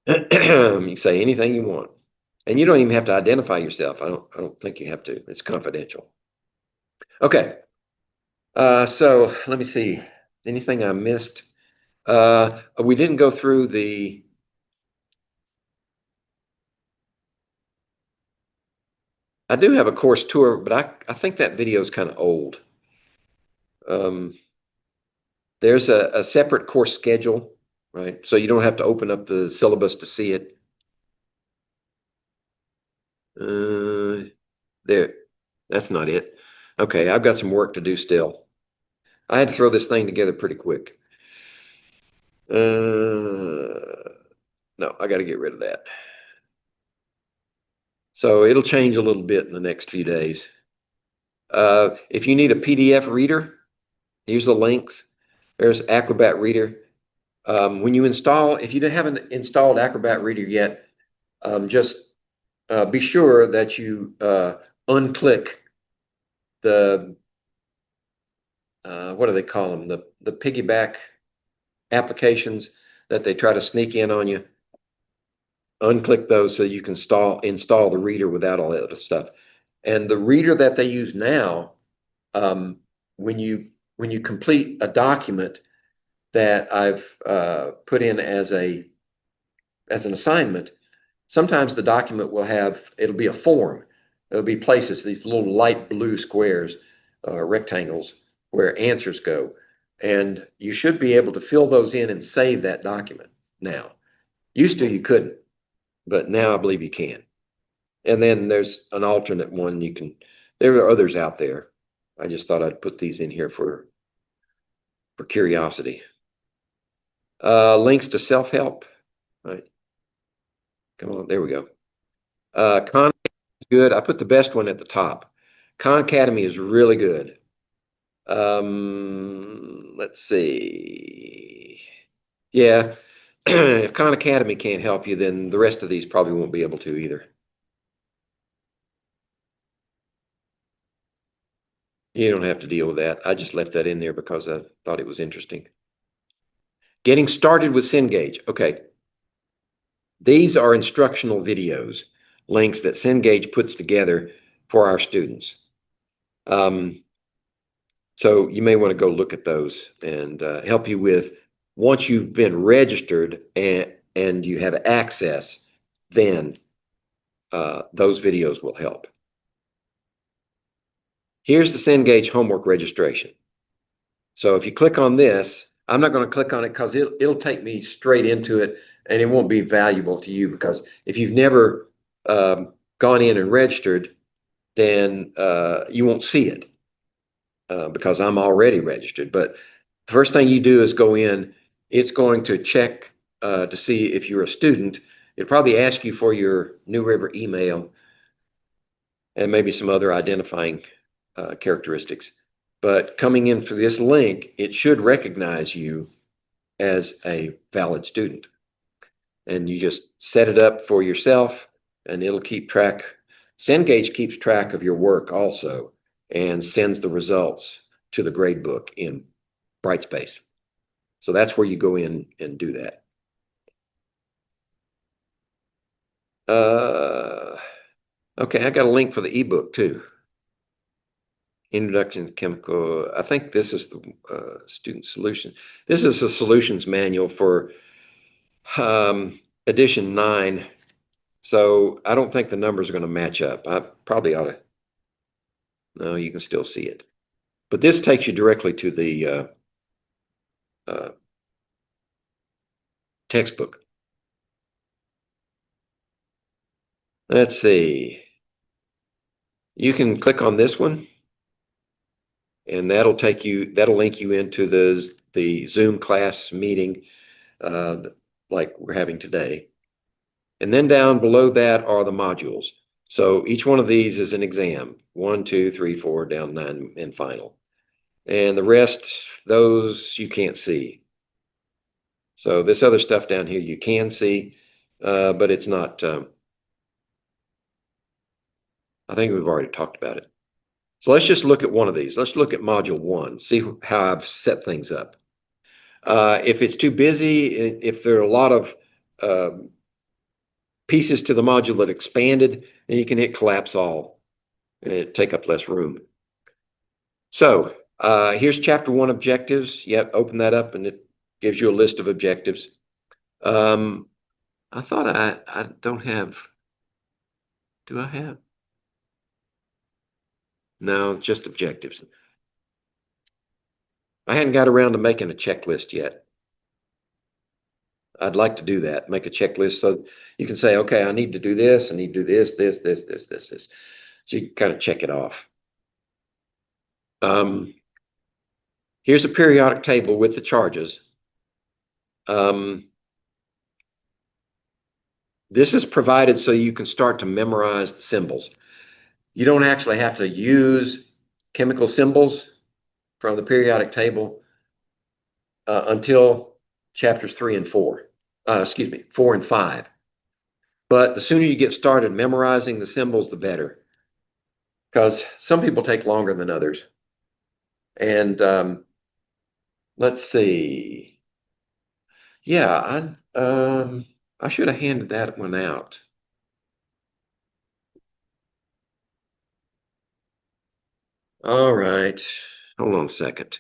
You can say anything you want, and you don't even have to identify yourself. I don't think you have to. It's confidential. Okay. So let me see. Anything I missed? We didn't go through the. I do have a course tour, but I think that video is kind of old. Um, there's a separate course schedule, right? So you don't have to open up the syllabus to see it. There, that's not it. Okay, I've got some work to do still. I had to throw this thing together pretty quick. No, I got to get rid of that. So it'll change a little bit in the next few days. If you need a PDF reader, here's the links. There's Acrobat Reader. When you install, if you haven't installed Acrobat Reader yet, just be sure that you unclick the what do they call them? The piggyback applications that they try to sneak in on you. Unclick those so you can install the reader without all that other stuff. And the reader that they use now, um, when you complete a document that I've put in as an assignment, sometimes the document it'll be a form. There'll be places, these little light blue squares, rectangles, where answers go. And you should be able to fill those in and save that document now. Used to, you couldn't, but now I believe you can. And then there's an alternate one there are others out there. I just thought I'd put these in here for curiosity. Links to self-help. Right. Come on, there we go. Khan is good. I put the best one at the top. Khan Academy is really good. Let's see. Yeah, if Khan Academy can't help you, then the rest of these probably won't be able to either. You don't have to deal with that. I just left that in there because I thought it was interesting. Getting started with Cengage. Okay. These are instructional videos, links that Cengage puts together for our students. So you may want to go look at those and help you with, once you've been registered and you have access, then those videos will help. Here's the Cengage homework registration. So if you click on this, I'm not going to click on it because it'll take me straight into it, and it won't be valuable to you, because if you've never gone in and registered, then you won't see it because I'm already registered. But the first thing you do is go in. It's going to check to see if you're a student. It'll probably ask you for your New River email and maybe some other identifying characteristics. But coming in for this link, it should recognize you as a valid student. And you just set it up for yourself and it'll keep track. Cengage keeps track of your work also and sends the results to the gradebook in Brightspace. So that's where you go in and do that. Okay, I got a link for the ebook too. Introduction to Chemical. I think this is the student solution. This is a solutions manual for edition 9. So I don't think the numbers are going to match up. I probably ought to. No, you can still see it. But this takes you directly to the textbook. Let's see. You can click on this one, and that'll link you into the Zoom class meeting like we're having today. And then down below that are the modules. So each one of these is an exam. 1, 2, 3, 4, down 9, and final. And the rest, those you can't see. So this other stuff down here you can see, but it's not. I think we've already talked about it. So let's just look at one of these. Let's look at module 1, see how I've set things up. If it's too busy, if there are a lot of pieces to the module that expanded, then you can hit collapse all and take up less room. So here's chapter 1 objectives. Yep, open that up and it gives you a list of objectives. I thought I don't have. Do I have? No, just objectives. I hadn't got around to making a checklist yet. I'd like to do that, make a checklist so you can say, okay, I need to do this, I need to do this, this, this, this, this, this. So you can kind of check it off. Here's a periodic table with the charges. This is provided so you can start to memorize the symbols. You don't actually have to use chemical symbols from the periodic table until chapters 3 and 4. 4 and 5. But the sooner you get started memorizing the symbols, the better. Because some people take longer than others. And let's see. Yeah, I should have handed that one out. All right. Hold on a second.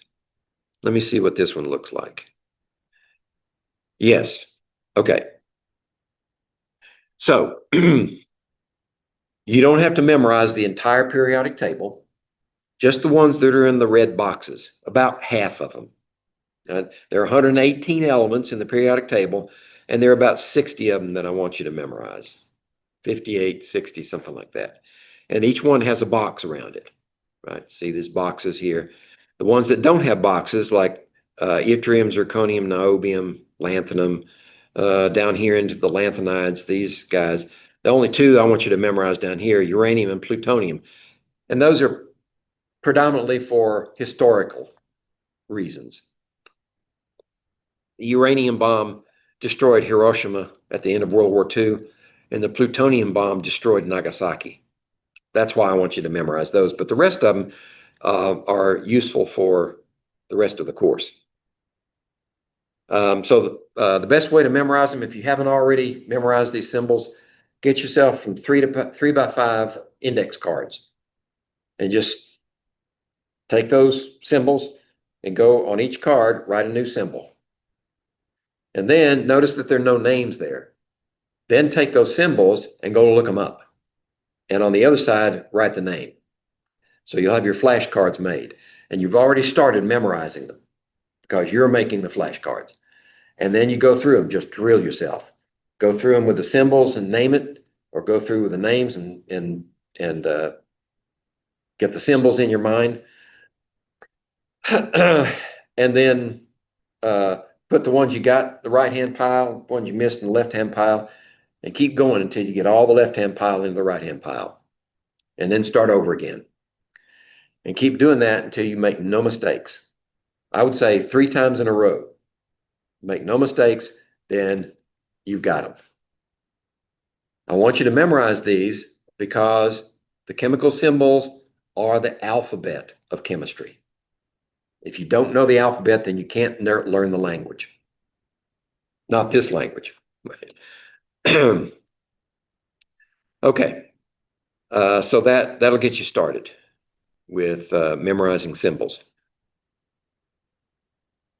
Let me see what this one looks like. Yes. Okay. So you don't have to memorize the entire periodic table, just the ones that are in the red boxes, about half of them. There are 118 elements in the periodic table, and there are about 60 of them that I want you to memorize. 58, 60, something like that. And each one has a box around it, right? See these boxes here. The ones that don't have boxes, like yttrium, zirconium, niobium, lanthanum, down here into the lanthanides, these guys. The only two I want you to memorize down here, uranium and plutonium. And those are predominantly for historical reasons. The uranium bomb destroyed Hiroshima at the end of World War II, and the plutonium bomb destroyed Nagasaki. That's why I want you to memorize those. But the rest of them are useful for the rest of the course. So the best way to memorize them, if you haven't already memorized these symbols, get yourself from 3 by 5 index cards and just take those symbols and go on each card, write a new symbol. And then notice that there are no names there. Then take those symbols and go look them up. And on the other side, write the name. So you'll have your flashcards made. And you've already started memorizing them because you're making the flashcards. And then you go through them, just drill yourself. Go through them with the symbols and name it, or go through with the names and get the symbols in your mind. And then put the ones you got, the right-hand pile, the ones you missed in the left-hand pile, and keep going until you get all the left-hand pile into the right-hand pile. And then start over again. And keep doing that until you make no mistakes. I would say 3 times in a row. Make no mistakes, then you've got them. I want you to memorize these because the chemical symbols are the alphabet of chemistry. If you don't know the alphabet, then you can't learn the language. Not this language. Okay, so that'll get you started with memorizing symbols.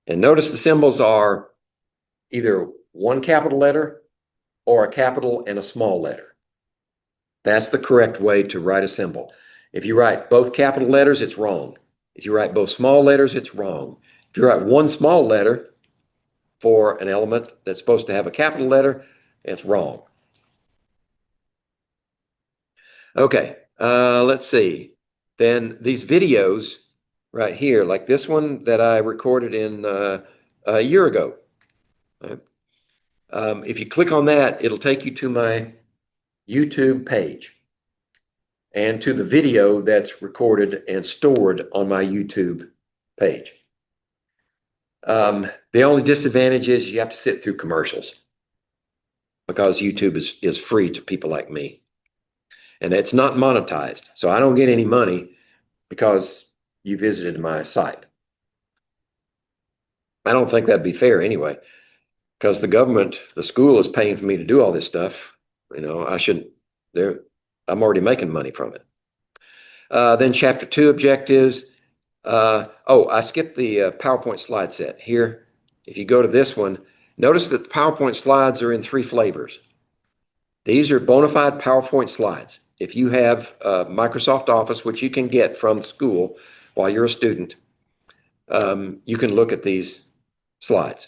And notice the symbols are either one capital letter or a capital and a small letter. That's the correct way to write a symbol. If you write both capital letters, it's wrong. If you write both small letters, it's wrong. If you write one small letter for an element that's supposed to have a capital letter, it's wrong. Okay, let's see. Then these videos right here, like this one that I recorded in a year ago. Right? If you click on that, it'll take you to my YouTube page and to the video that's recorded and stored on my YouTube page. The only disadvantage is you have to sit through commercials because YouTube is free to people like me. And it's not monetized. So I don't get any money because you visited my site. I don't think that'd be fair anyway, because the government, the school is paying for me to do all this stuff. You know, I shouldn't, I'm already making money from it. Then chapter 2 objectives. I skipped the PowerPoint slide set here. If you go to this one, notice that the PowerPoint slides are in 3 flavors. These are bona fide PowerPoint slides. If you have Microsoft Office, which you can get from the school while you're a student, you can look at these slides.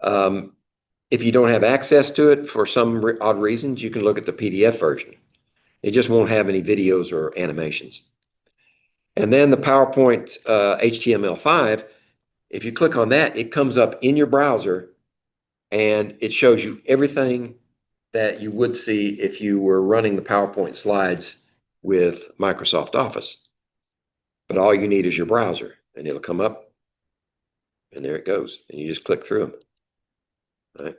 If you don't have access to it for some odd reasons, you can look at the PDF version. It just won't have any videos or animations. And then the PowerPoint HTML5, if you click on that, it comes up in your browser and it shows you everything that you would see if you were running the PowerPoint slides with Microsoft Office. But all you need is your browser and it'll come up and there it goes. And you just click through them. All right.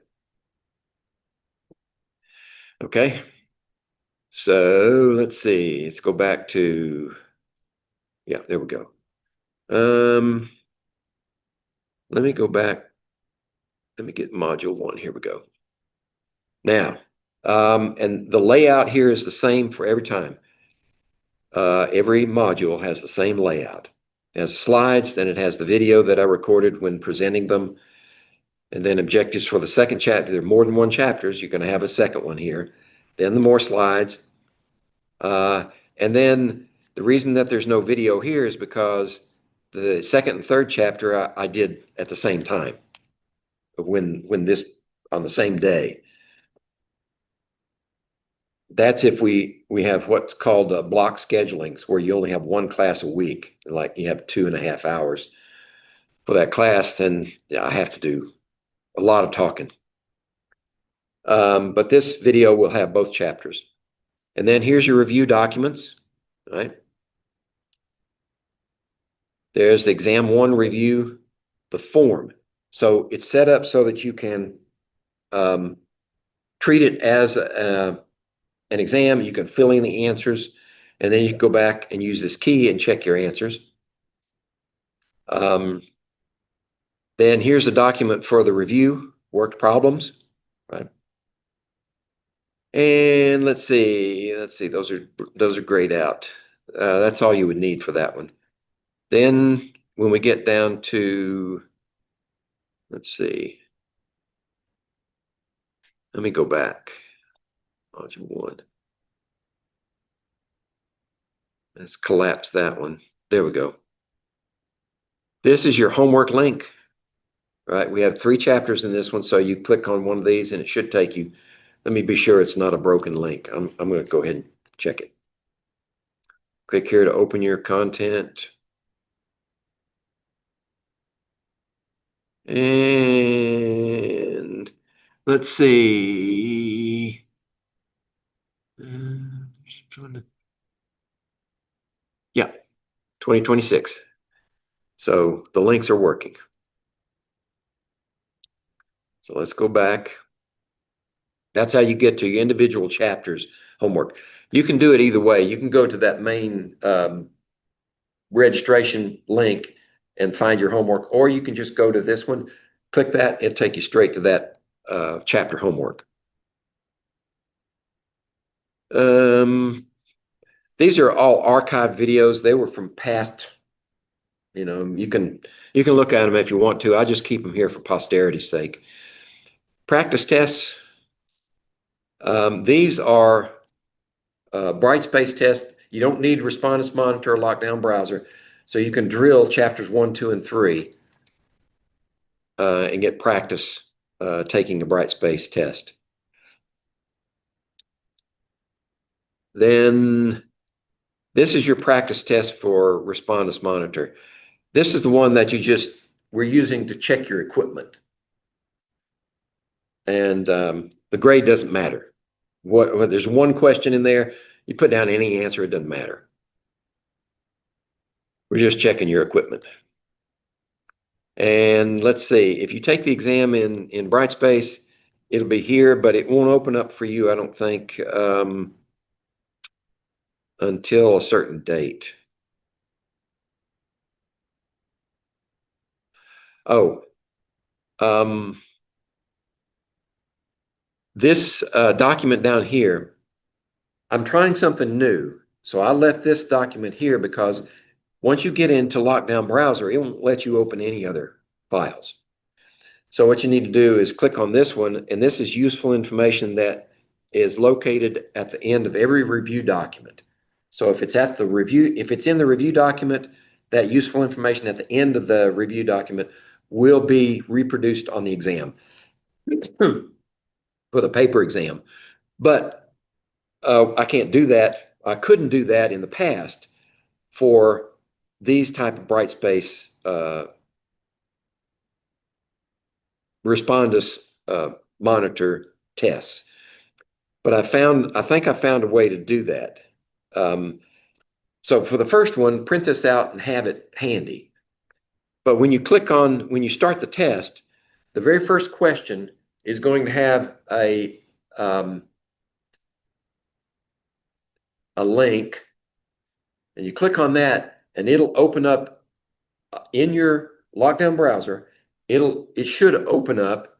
Okay. So let's see. Let's go back to, yeah, there we go. Let me go back. Let me get module 1. Here we go. Now, and the layout here is the same for every time. Every module has the same layout. It has slides, then it has the video that I recorded when presenting them, and then objectives for the second chapter. There are more than one chapters. You're going to have a second one here. Then the more slides. And then the reason that there's no video here is because the second and third chapter I did at the same time when this on the same day. That's if we have what's called block schedulings, where you only have one class a week, like you have 2.5 hours for that class, then yeah, I have to do a lot of talking. But this video will have both chapters. And then here's your review documents, right? There's the Exam 1 review, the form. So it's set up so that you can treat it as an exam. You can fill in the answers, and then you can go back and use this key and check your answers. Then here's a document for the review, worked problems, right? And let's see, those are grayed out. That's all you would need for that one. Then when we get down to, let's see, let me go back. Module 1. Let's collapse that one. There we go. This is your homework link, right? We have 3 chapters in this one, so you click on one of these and it should take you. Let me be sure it's not a broken link. I'm going to go ahead and check it. Click here to open your content. And let's see. Yeah. 2026. So the links are working. So let's go back. That's how you get to your individual chapters homework. You can do it either way. You can go to that main registration link and find your homework, or you can just go to this one, click that, it'll take you straight to that chapter homework. These are all archived videos. They were from past, you can look at them if you want to. I just keep them here for posterity's sake. Practice tests. These are bright space tests. You don't need Respondus Monitor or Lockdown Browser. So you can drill chapters 1, 2, and 3 and get practice taking the bright space test. Then this is your practice test for Respondus Monitor. This is the one that we're using to check your equipment. And the grade doesn't matter. There's one question in there, you put down any answer, it doesn't matter. We're just checking your equipment. And let's see, if you take the exam in Brightspace, it'll be here, but it won't open up for you, I don't think, until a certain date. Oh, this document down here, I'm trying something new. So I left this document here because once you get into Lockdown Browser, it won't let you open any other files. So what you need to do is click on this one, and this is useful information that is located at the end of every review document. So if it's in the review document, that useful information at the end of the review document will be reproduced on the exam for the paper exam. But I can't do that. I couldn't do that in the past for these type of bright space Respondus monitor tests. But I think I found a way to do that. So for the first one, print this out and have it handy. But when you start the test, the very first question is going to have a link, and you click on that, and it'll open up in your Lockdown browser. It should open up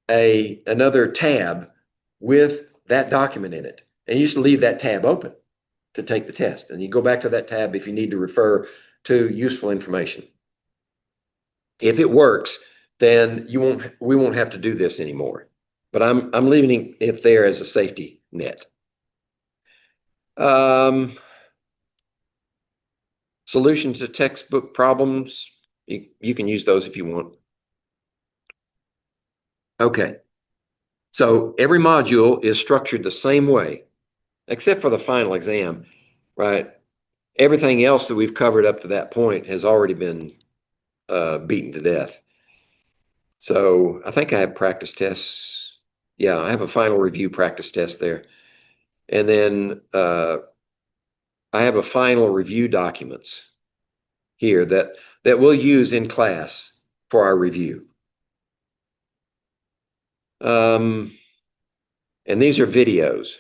another tab with that document in it, and you should leave that tab open to take the test, and you go back to that tab if you need to refer to useful information. If it works, then we won't have to do this anymore. But I'm leaving it there as a safety net. Solutions to textbook problems, you can use those if you want. Okay, so every module is structured the same way, except for the final exam, right? Everything else that we've covered up to that point has already been beaten to death. So I think I have practice tests. Yeah, I have a final review practice test there. And then I have a final review documents here that we'll use in class for our review. And these are videos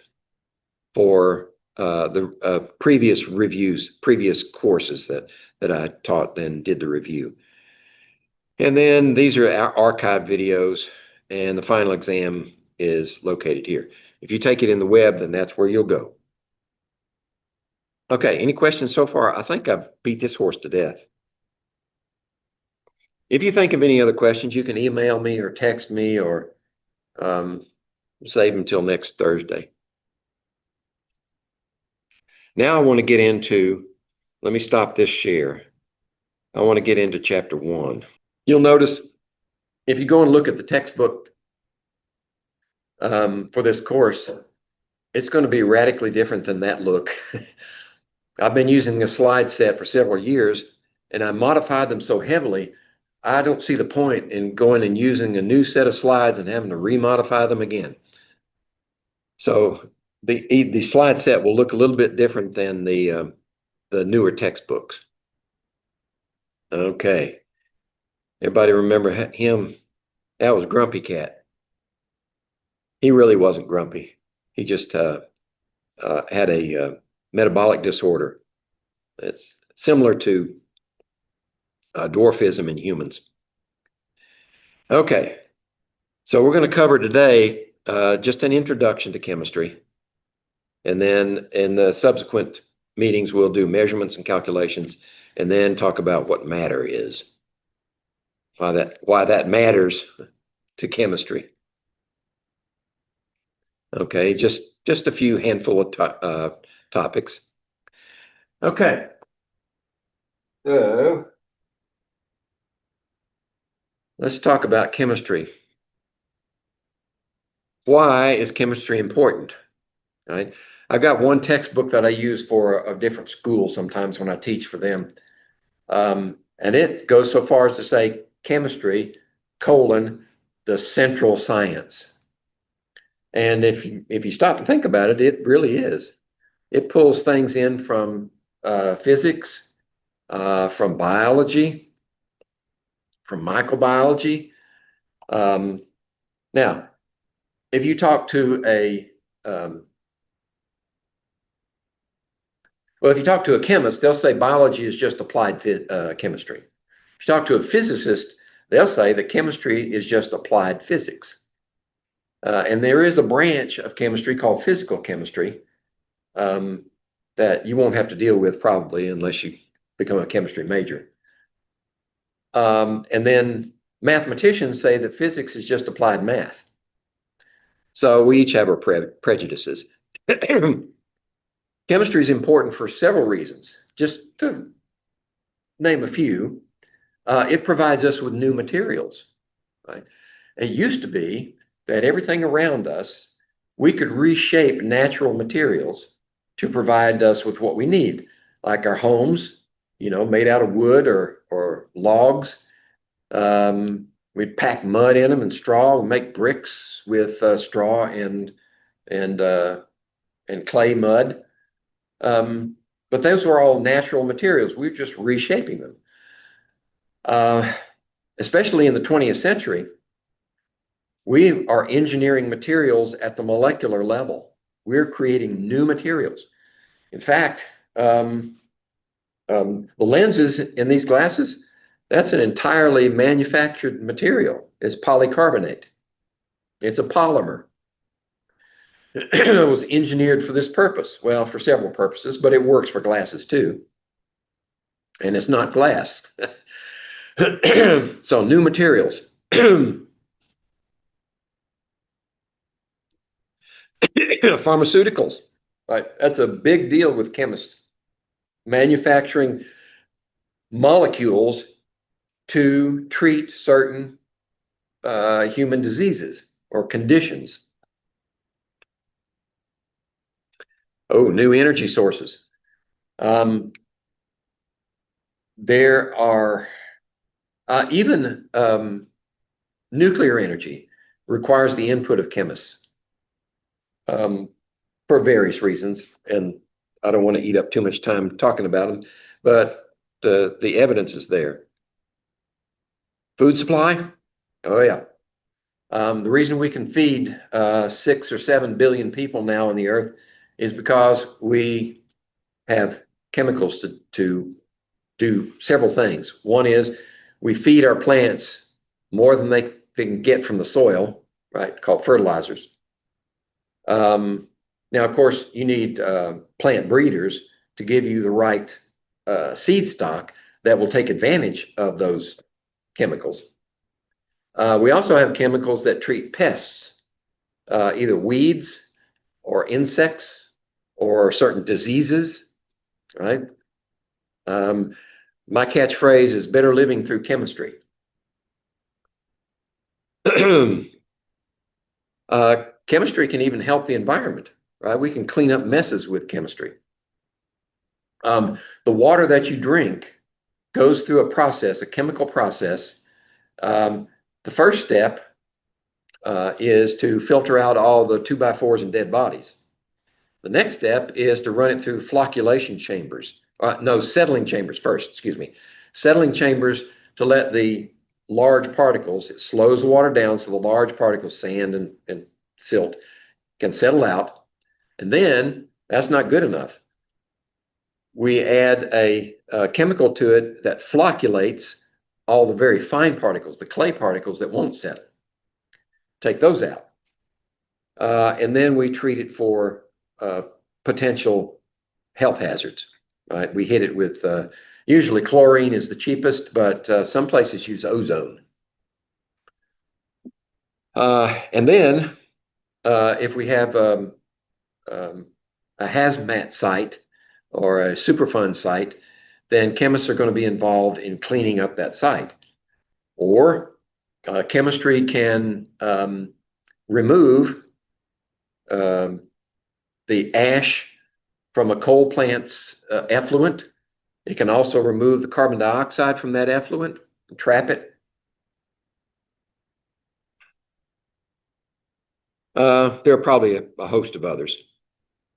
for the previous courses that I taught and did the review. And then these are our archive videos, and the final exam is located here. If you take it in the web, then that's where you'll go. Okay, any questions so far? I think I've beat this horse to death. If you think of any other questions, you can email me or text me or save them till next Thursday. Now I want to get into, let me stop this share. I want to get into chapter 1. You'll notice if you go and look at the textbook for this course, it's going to be radically different than that look. I've been using a slide set for several years, and I modified them so heavily, I don't see the point in going and using a new set of slides and having to remodify them again. So the slide set will look a little bit different than the newer textbooks. Okay. Everybody remember him? That was Grumpy Cat. He really wasn't grumpy. He just had a metabolic disorder. It's similar to dwarfism in humans. Okay, so we're going to cover today just an introduction to chemistry. And then in the subsequent meetings, we'll do measurements and calculations and then talk about what matter is, why that matters to chemistry. Okay, just a few handful of topics. Okay. So let's talk about chemistry. Why is chemistry important? Right? I've got one textbook that I use for a different school sometimes when I teach for them. And it goes so far as to say chemistry, the central science. And if you stop and think about it, it really is. It pulls things in from physics, from biology, from microbiology. Now, if you talk to if you talk to a chemist, they'll say biology is just applied chemistry. If you talk to a physicist, they'll say that chemistry is just applied physics. And there is a branch of chemistry called physical chemistry that you won't have to deal with probably unless you become a chemistry major. And then mathematicians say that physics is just applied math. So we each have our prejudices. Chemistry is important for several reasons. Just to name a few, it provides us with new materials. Right? It used to be that everything around us, we could reshape natural materials to provide us with what we need, like our homes, made out of wood or logs. We'd pack mud in them and straw and make bricks with straw and clay mud. But those were all natural materials. We're just reshaping them. Especially in the 20th century, we are engineering materials at the molecular level. We're creating new materials. In fact, the lenses in these glasses, that's an entirely manufactured material. It's polycarbonate. It's a polymer. It was engineered for this purpose. Well, for several purposes, but it works for glasses too. And it's not glass. So new materials. Pharmaceuticals, right? That's a big deal with chemists. Manufacturing molecules to treat certain human diseases or conditions. Oh, new energy sources. There are even nuclear energy requires the input of chemists for various reasons, and I don't want to eat up too much time talking about them, but the evidence is there. Food supply, oh yeah. The reason we can feed 6 or 7 billion people now on the earth is because we have chemicals to do several things. One is we feed our plants more than they can get from the soil, right? Called fertilizers. Now, of course, you need plant breeders to give you the right seed stock that will take advantage of those chemicals. We also have chemicals that treat pests, either weeds or insects or certain diseases, right? My catchphrase is better living through chemistry. Chemistry can even help the environment, right? We can clean up messes with chemistry. The water that you drink goes through a process, a chemical process. The first step is to filter out all the 2x4s and dead bodies. The next step is to run it through flocculation chambers. No, settling chambers first, excuse me. settling chambers to let the large particles, it slows the water down so the large particles, sand and silt, can settle out. And then that's not good enough. We add a chemical to it that flocculates all the very fine particles, the clay particles that won't settle. Take those out. And then we treat it for potential health hazards. Right? We hit it with usually chlorine is the cheapest, but some places use ozone. And then if we have a hazmat site or a Superfund site, then chemists are going to be involved in cleaning up that site. Or chemistry can remove the ash from a coal plant's effluent. It can also remove the carbon dioxide from that effluent and trap it. There are probably a host of others,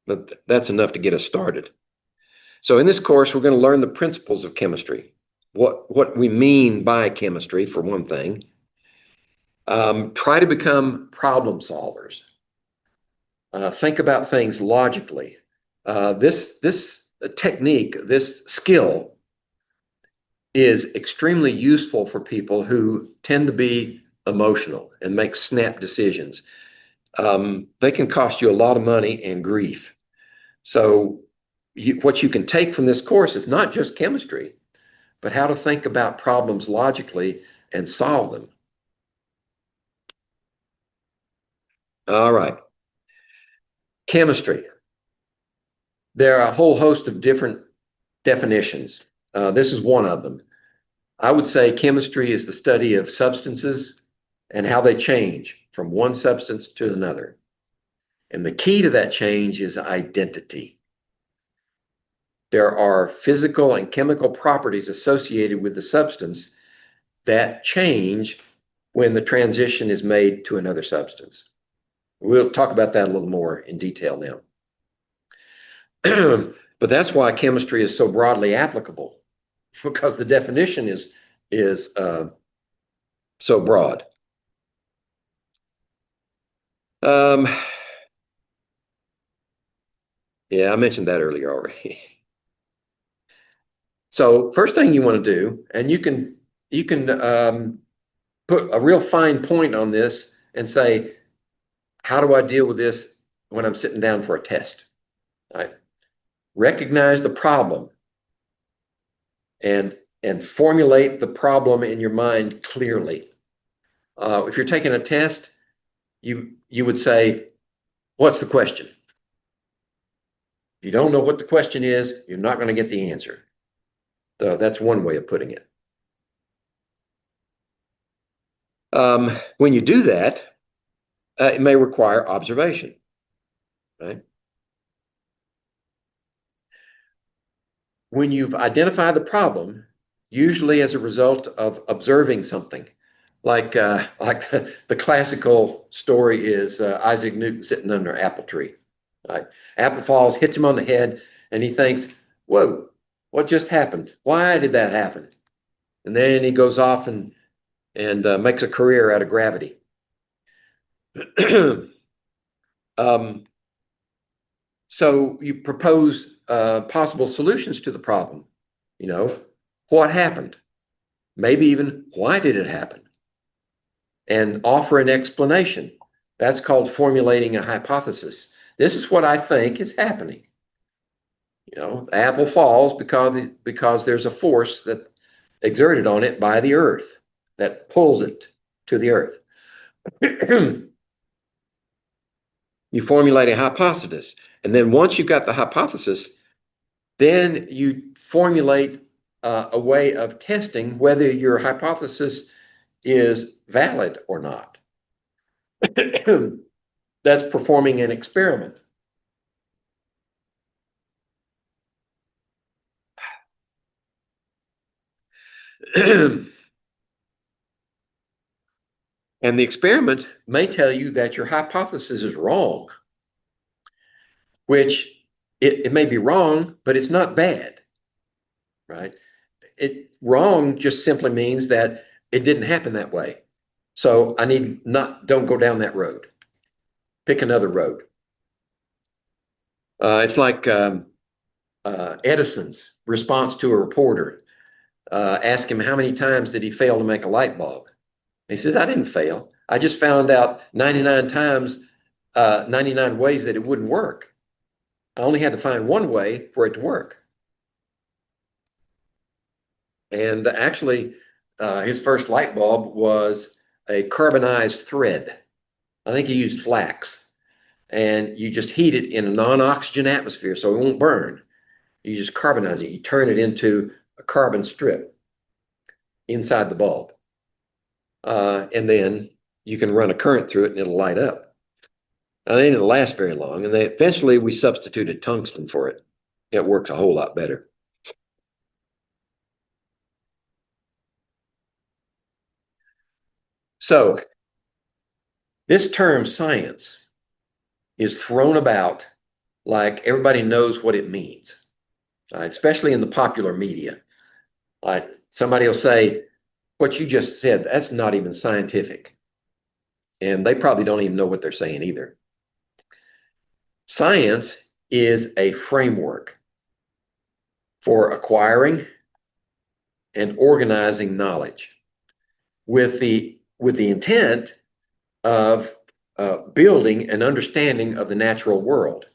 but that's enough to get us started. So in this course, we're going to learn the principles of chemistry, what we mean by chemistry, for one thing. Try to become problem solvers. Think about things logically. This technique, this skill is extremely useful for people who tend to be emotional and make snap decisions. They can cost you a lot of money and grief. So what you can take from this course is not just chemistry, but how to think about problems logically and solve them. All right. Chemistry. There are a whole host of different definitions. This is one of them. I would say chemistry is the study of substances and how they change from one substance to another. And the key to that change is identity. There are physical and chemical properties associated with the substance that change when the transition is made to another substance. We'll talk about that a little more in detail now. But that's why chemistry is so broadly applicable, because the definition is so broad. Yeah, I mentioned that earlier already. So first thing you want to do, and you can put a real fine point on this and say, how do I deal with this when I'm sitting down for a test? Right? Recognize the problem and formulate the problem in your mind clearly. If you're taking a test, you would say, what's the question? If you don't know what the question is, you're not going to get the answer. So that's one way of putting it. When you do that, it may require observation, right? When you've identified the problem, usually as a result of observing something, like the classical story is Isaac Newton sitting under an apple tree. Right? Apple falls, hits him on the head, and he thinks, whoa, what just happened? Why did that happen? And then he goes off and makes a career out of gravity. So you propose possible solutions to the problem. You know, what happened? Maybe even why did it happen? And offer an explanation. That's called formulating a hypothesis. This is what I think is happening. You know, the apple falls because there's a force that exerted on it by the earth that pulls it to the earth. You formulate a hypothesis. And then once you've got the hypothesis, then you formulate a way of testing whether your hypothesis is valid or not. That's performing an experiment. And the experiment may tell you that your hypothesis is wrong, which it may be wrong, but it's not bad, right? wrong just simply means that it didn't happen that way. So don't go down that road. Pick another road. It's like Edison's response to a reporter. Ask him how many times did he fail to make a light bulb. He says, I didn't fail. I just found out 99 times, 99 ways that it wouldn't work. I only had to find one way for it to work. And actually, his first light bulb was a carbonized thread. I think he used flax. And you just heat it in a non-oxygen atmosphere so it won't burn. You just carbonize it. You turn it into a carbon strip inside the bulb. And then you can run a current through it and it'll light up. Now, they didn't last very long. And eventually we substituted tungsten for it. It works a whole lot better. So this term science is thrown about like everybody knows what it means, especially in the popular media. Like somebody will say, what you just said, that's not even scientific. And they probably don't even know what they're saying either. Science is a framework for acquiring and organizing knowledge with the intent of building an understanding of the natural world.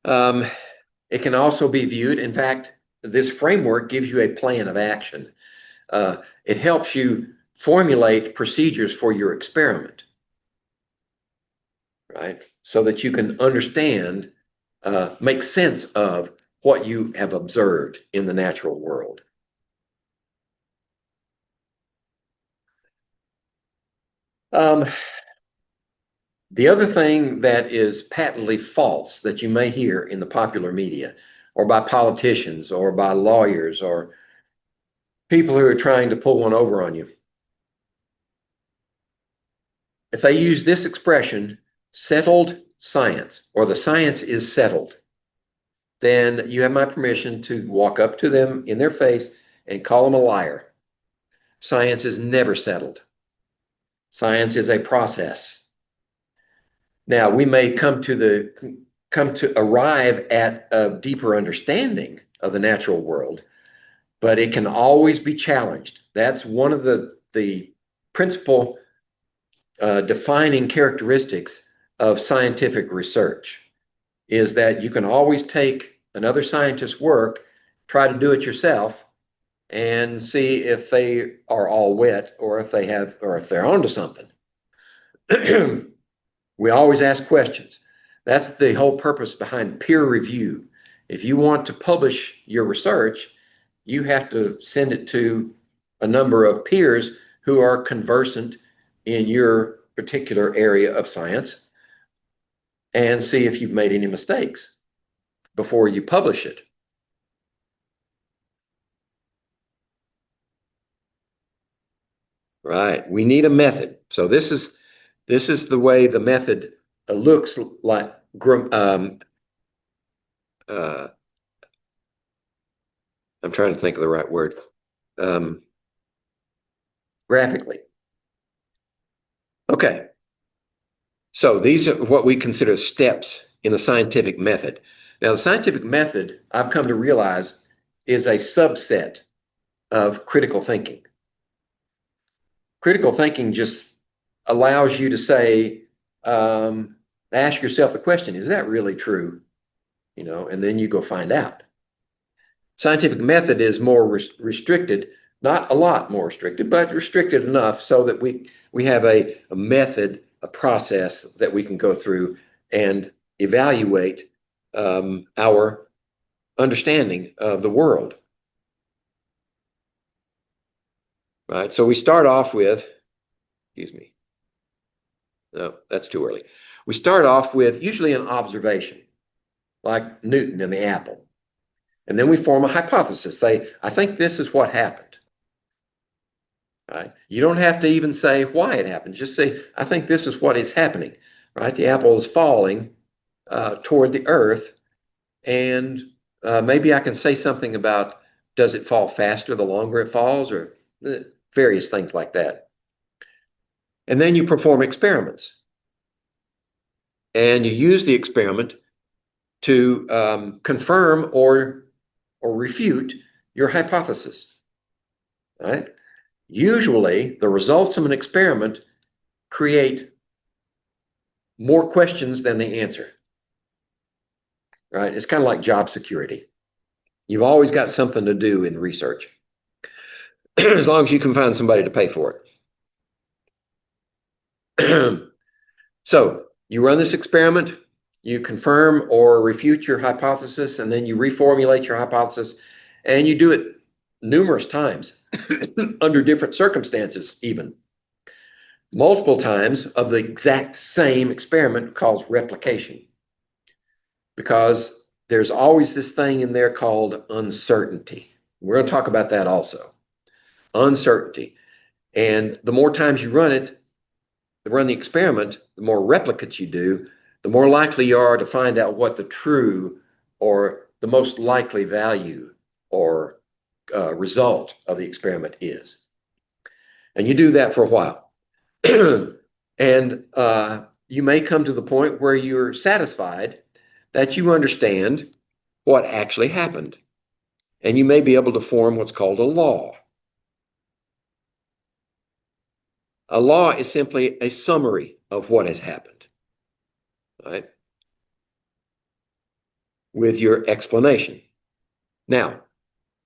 It can also be viewed, in fact, this framework gives you a plan of action. It helps you formulate procedures for your experiment, right? So that you can understand, make sense of what you have observed in the natural world. The other thing that is patently false that you may hear in the popular media or by politicians or by lawyers or people who are trying to pull one over on you, if they use this expression, settled science, or the science is settled, then you have my permission to walk up to them in their face and call them a liar. Science is never settled. Science is a process. Now, we may come to arrive at a deeper understanding of the natural world, but it can always be challenged. That's one of the principal defining characteristics of scientific research, is that you can always take another scientist's work, try to do it yourself, and see if they are all wet or if they're onto something. We always ask questions. That's the whole purpose behind peer review. If you want to publish your research, you have to send it to a number of peers who are conversant in your particular area of science and see if you've made any mistakes before you publish it. Right. We need a method. So this is the way the method looks like. I'm trying to think of the right word. Graphically. Okay. So these are what we consider steps in the scientific method. Now, the scientific method, I've come to realize, is a subset of critical thinking. Critical thinking just allows you to say, ask yourself the question, is that really true? And then you go find out. Scientific method is more restricted, not a lot more restricted, but restricted enough so that we have a method, a process that we can go through and evaluate our understanding of the world. Right. So we start off with, excuse me. No, that's too early. We start off with usually an observation, like Newton and the apple. And then we form a hypothesis. Say, I think this is what happened. Right? You don't have to even say why it happened. Just say, I think this is what is happening. Right? The apple is falling toward the earth, and maybe I can say something about, does it fall faster the longer it falls, or various things like that. And then you perform experiments. And you use the experiment to confirm or refute your hypothesis. All right? Usually, the results of an experiment create more questions than the answer. Right? It's kind of like job security. You've always got something to do in research, as long as you can find somebody to pay for it. So you run this experiment, you confirm or refute your hypothesis, and then you reformulate your hypothesis, and you do it numerous times under different circumstances, even multiple times of the exact same experiment, calls replication, because there's always this thing in there called uncertainty. We're going to talk about that also. Uncertainty. And the more times you run the experiment, the more replicates you do, the more likely you are to find out what the true or the most likely value or result of the experiment is. And you do that for a while. And you may come to the point where you're satisfied that you understand what actually happened. And you may be able to form what's called a law. A law is simply a summary of what has happened, right? With your explanation. Now,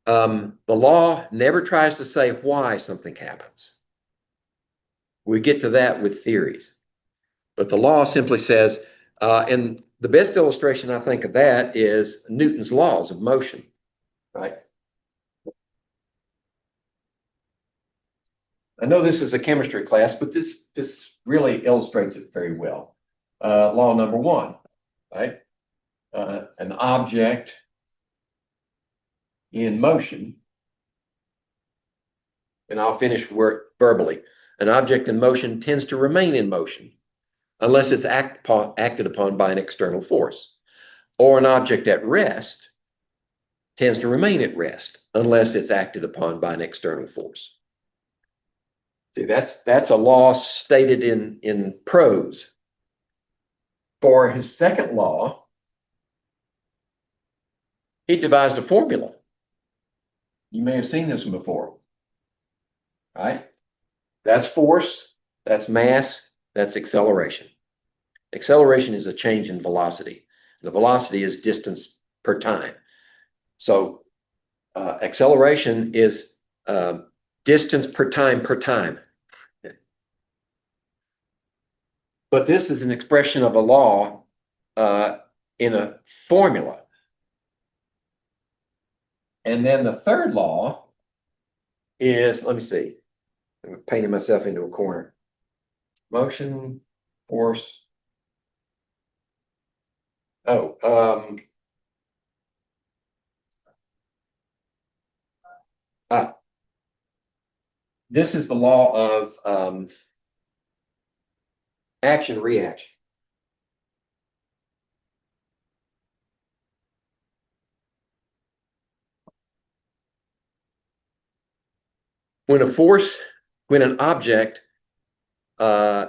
the law never tries to say why something happens. We get to that with theories. But the law simply says, and the best illustration I think of that is Newton's laws of motion, right? I know this is a chemistry class, but this really illustrates it very well. Law number one, right? An object in motion, and I'll finish verbally. An object in motion tends to remain in motion unless it's acted upon by an external force. Or an object at rest tends to remain at rest unless it's acted upon by an external force. See, that's a law stated in prose. For his second law, he devised a formula. You may have seen this one before, right? That's force, that's mass, that's acceleration. Acceleration is a change in velocity. The velocity is distance per time. So acceleration is distance per time per time. But this is an expression of a law in a formula. And then the third law is, let me see, I'm painting myself into a corner. Motion, force. This is the law of action reaction. When an object, when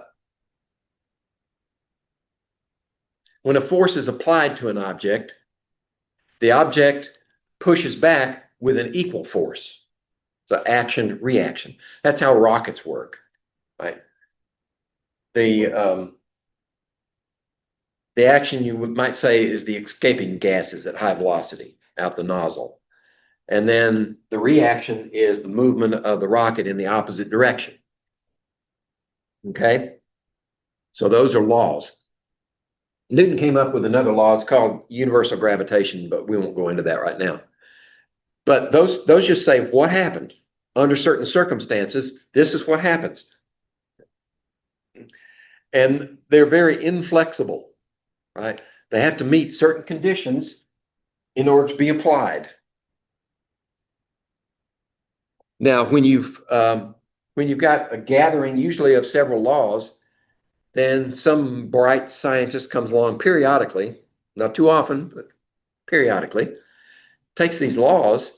a force is applied to an object, the object pushes back with an equal force. So action, reaction. That's how rockets work, right? The action, you might say, is the escaping gases at high velocity out the nozzle. And then the reaction is the movement of the rocket in the opposite direction. Okay? So those are laws. Newton came up with another law. It's called universal gravitation, but we won't go into that right now. But those just say what happened under certain circumstances. This is what happens. And they're very inflexible, right? They have to meet certain conditions in order to be applied. Now, when you've got a gathering, usually of several laws, then some bright scientist comes along periodically, not too often, but periodically, takes these laws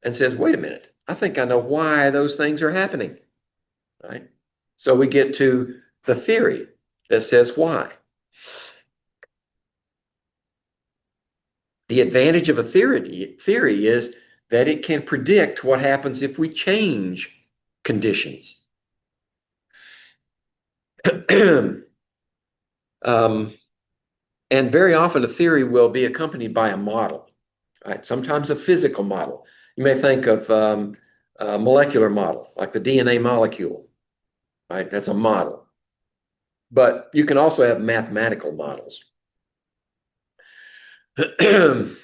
and says, wait a minute, I think I know why those things are happening, right? So we get to the theory that says why. The advantage of a theory is that it can predict what happens if we change conditions. And very often a theory will be accompanied by a model, right? Sometimes a physical model. You may think of a molecular model, like the DNA molecule, right? That's a model. But you can also have mathematical models. And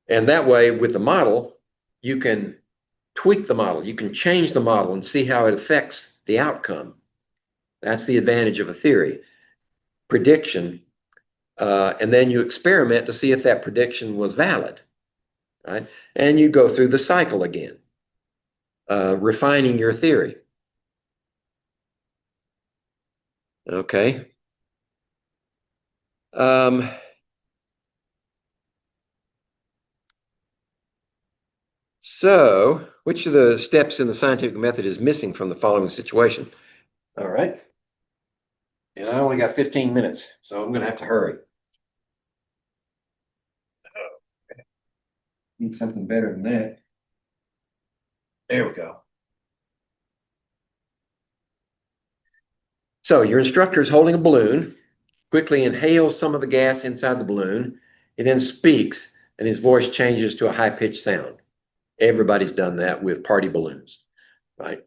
that way, with the model, you can tweak the model. You can change the model and see how it affects the outcome. That's the advantage of a theory. Prediction, and then you experiment to see if that prediction was valid, right? And you go through the cycle again, refining your theory. Okay. So, which of the steps in the scientific method is missing from the following situation? All right. And I only got 15 minutes, so I'm going to have to hurry. Need something better than that. There we go. So your instructor is holding a balloon, quickly inhales some of the gas inside the balloon. He then speaks, and his voice changes to a high-pitched sound. Everybody's done that with party balloons, right?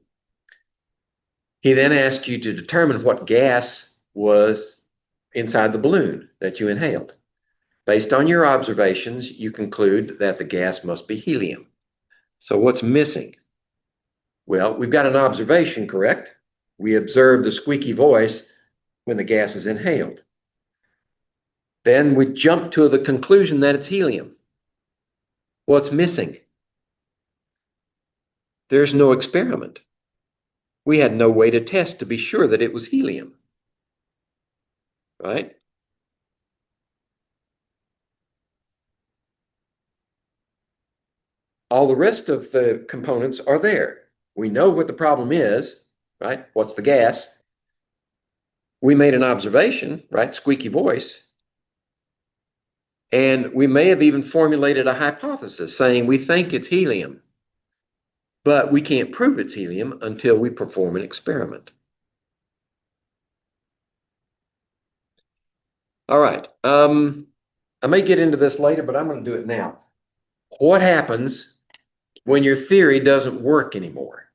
He then asks you to determine what gas was inside the balloon that you inhaled. Based on your observations, you conclude that the gas must be helium. So what's missing? Well, we've got an observation, correct? We observe the squeaky voice when the gas is inhaled. Then we jump to the conclusion that it's helium. What's missing? There's no experiment. We had no way to test to be sure that it was helium, right? All the rest of the components are there. We know what the problem is, right? What's the gas? We made an observation, right? Squeaky voice. And we may have even formulated a hypothesis saying we think it's helium, but we can't prove it's helium until we perform an experiment. All right. I may get into this later, but I'm going to do it now. What happens when your theory doesn't work anymore?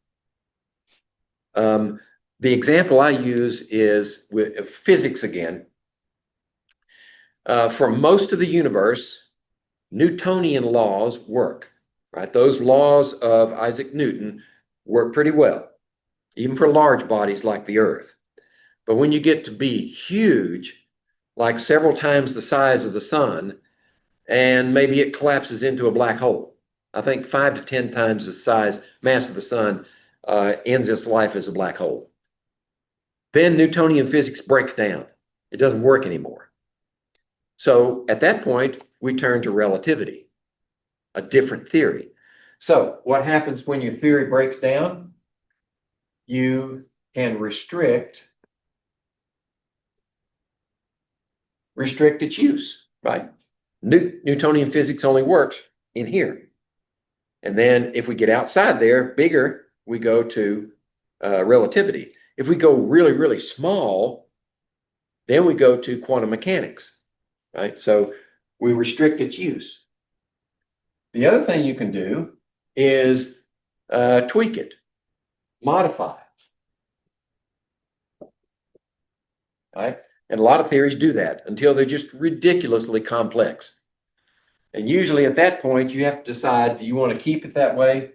The example I use is with physics again. For most of the universe, Newtonian laws work, right? Those laws of Isaac Newton work pretty well, even for large bodies like the Earth. But when you get to be huge, like several times the size of the sun, and maybe it collapses into a black hole. I think 5 to 10 times the mass of the sun ends its life as a black hole. Then Newtonian physics breaks down. It doesn't work anymore. So at that point, we turn to relativity, a different theory. So what happens when your theory breaks down? You can restrict its use, right? Newtonian physics only works in here. And then if we get outside there, bigger, we go to relativity. If we go really, really small, then we go to quantum mechanics, right? So we restrict its use. The other thing you can do is tweak it, modify, right? And a lot of theories do that until they're just ridiculously complex. And usually at that point, you have to decide, do you want to keep it that way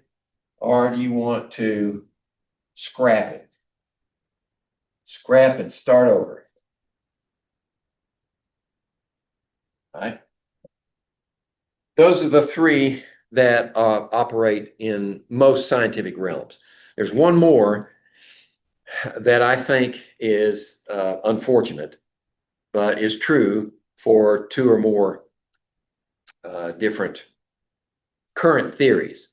or do you want to scrap it? Scrap and start over. Right? Those are the three that operate in most scientific realms. There's one more that I think is unfortunate, but is true for two or more different current theories.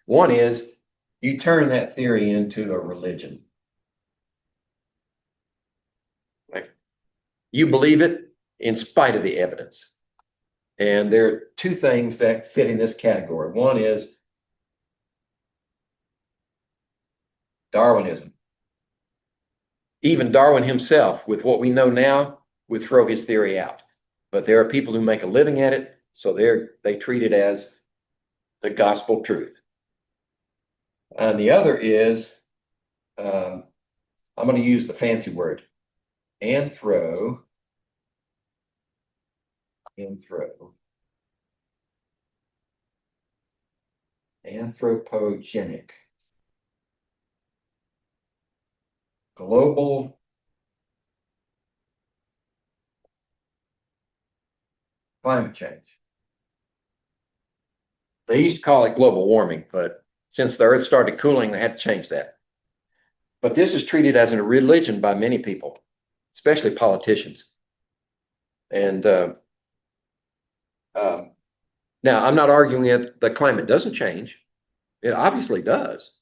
One is you turn that theory into a religion. Like, you believe it in spite of the evidence. And there are two things that fit in this category. One is Darwinism. Even Darwin himself, with what we know now, would throw his theory out. But there are people who make a living at it, so they treat it as the gospel truth. And the other is, I'm going to use the fancy word, anthropogenic. Global climate change. They used to call it global warming, but since the earth started cooling, they had to change that. But this is treated as a religion by many people, especially politicians. And now I'm not arguing that the climate doesn't change. It obviously does.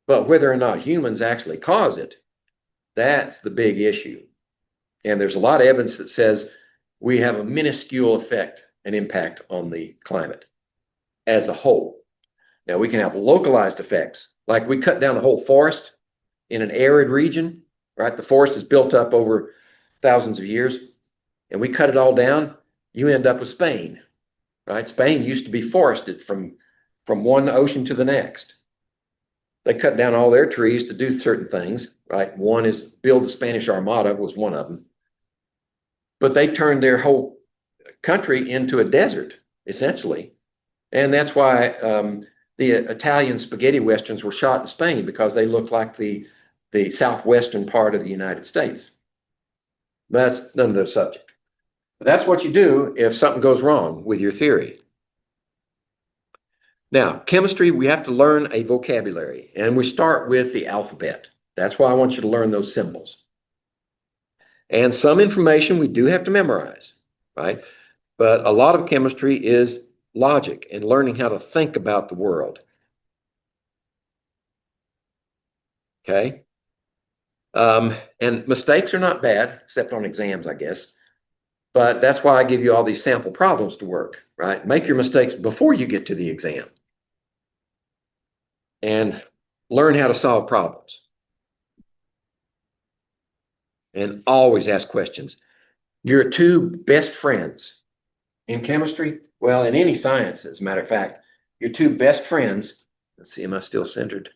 But whether or not humans actually cause it, that's the big issue. And there's a lot of evidence that says we have a minuscule effect and impact on the climate as a whole. Now, we can have localized effects, like we cut down a whole forest in an arid region, right? The forest is built up over thousands of years, and we cut it all down, you end up with Spain, right? Spain used to be forested from one ocean to the next. They cut down all their trees to do certain things, right? One is build the Spanish Armada was one of them. But they turned their whole country into a desert, essentially. And that's why the Italian spaghetti westerns were shot in Spain, because they looked like the southwestern part of the United States. But that's none of the subject. But that's what you do if something goes wrong with your theory. Now, chemistry, we have to learn a vocabulary, and we start with the alphabet. That's why I want you to learn those symbols. And some information we do have to memorize, right? But a lot of chemistry is logic and learning how to think about the world. Okay? And mistakes are not bad, except on exams, I guess. But that's why I give you all these sample problems to work, right? Make your mistakes before you get to the exam. And learn how to solve problems. And always ask questions. Your two best friends in chemistry, well, in any science, as a matter of fact, your two best friends, let's see, am I still centered?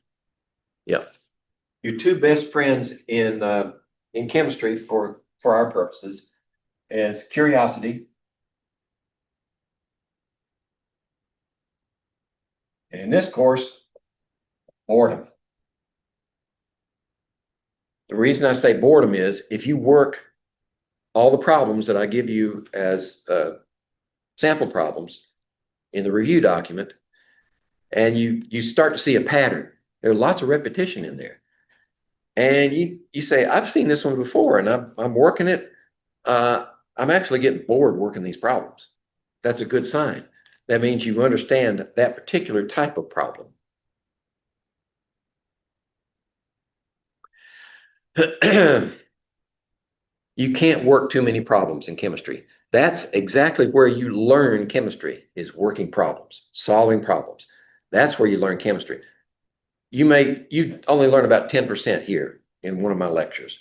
Yeah. Your two best friends in chemistry for our purposes is curiosity and in this course, boredom. The reason I say boredom is if you work all the problems that I give you as sample problems in the review document, and you start to see a pattern, there's lots of repetition in there. And you say, I've seen this one before, and I'm working it. I'm actually getting bored working these problems. That's a good sign. That means you understand that particular type of problem. You can't work too many problems in chemistry. That's exactly where you learn chemistry, is working problems, solving problems. That's where you learn chemistry. You only learn about 10% here in one of my lectures.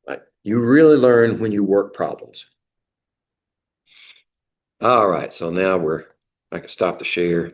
Right? You really learn when you work problems. All right, so now I can stop the share.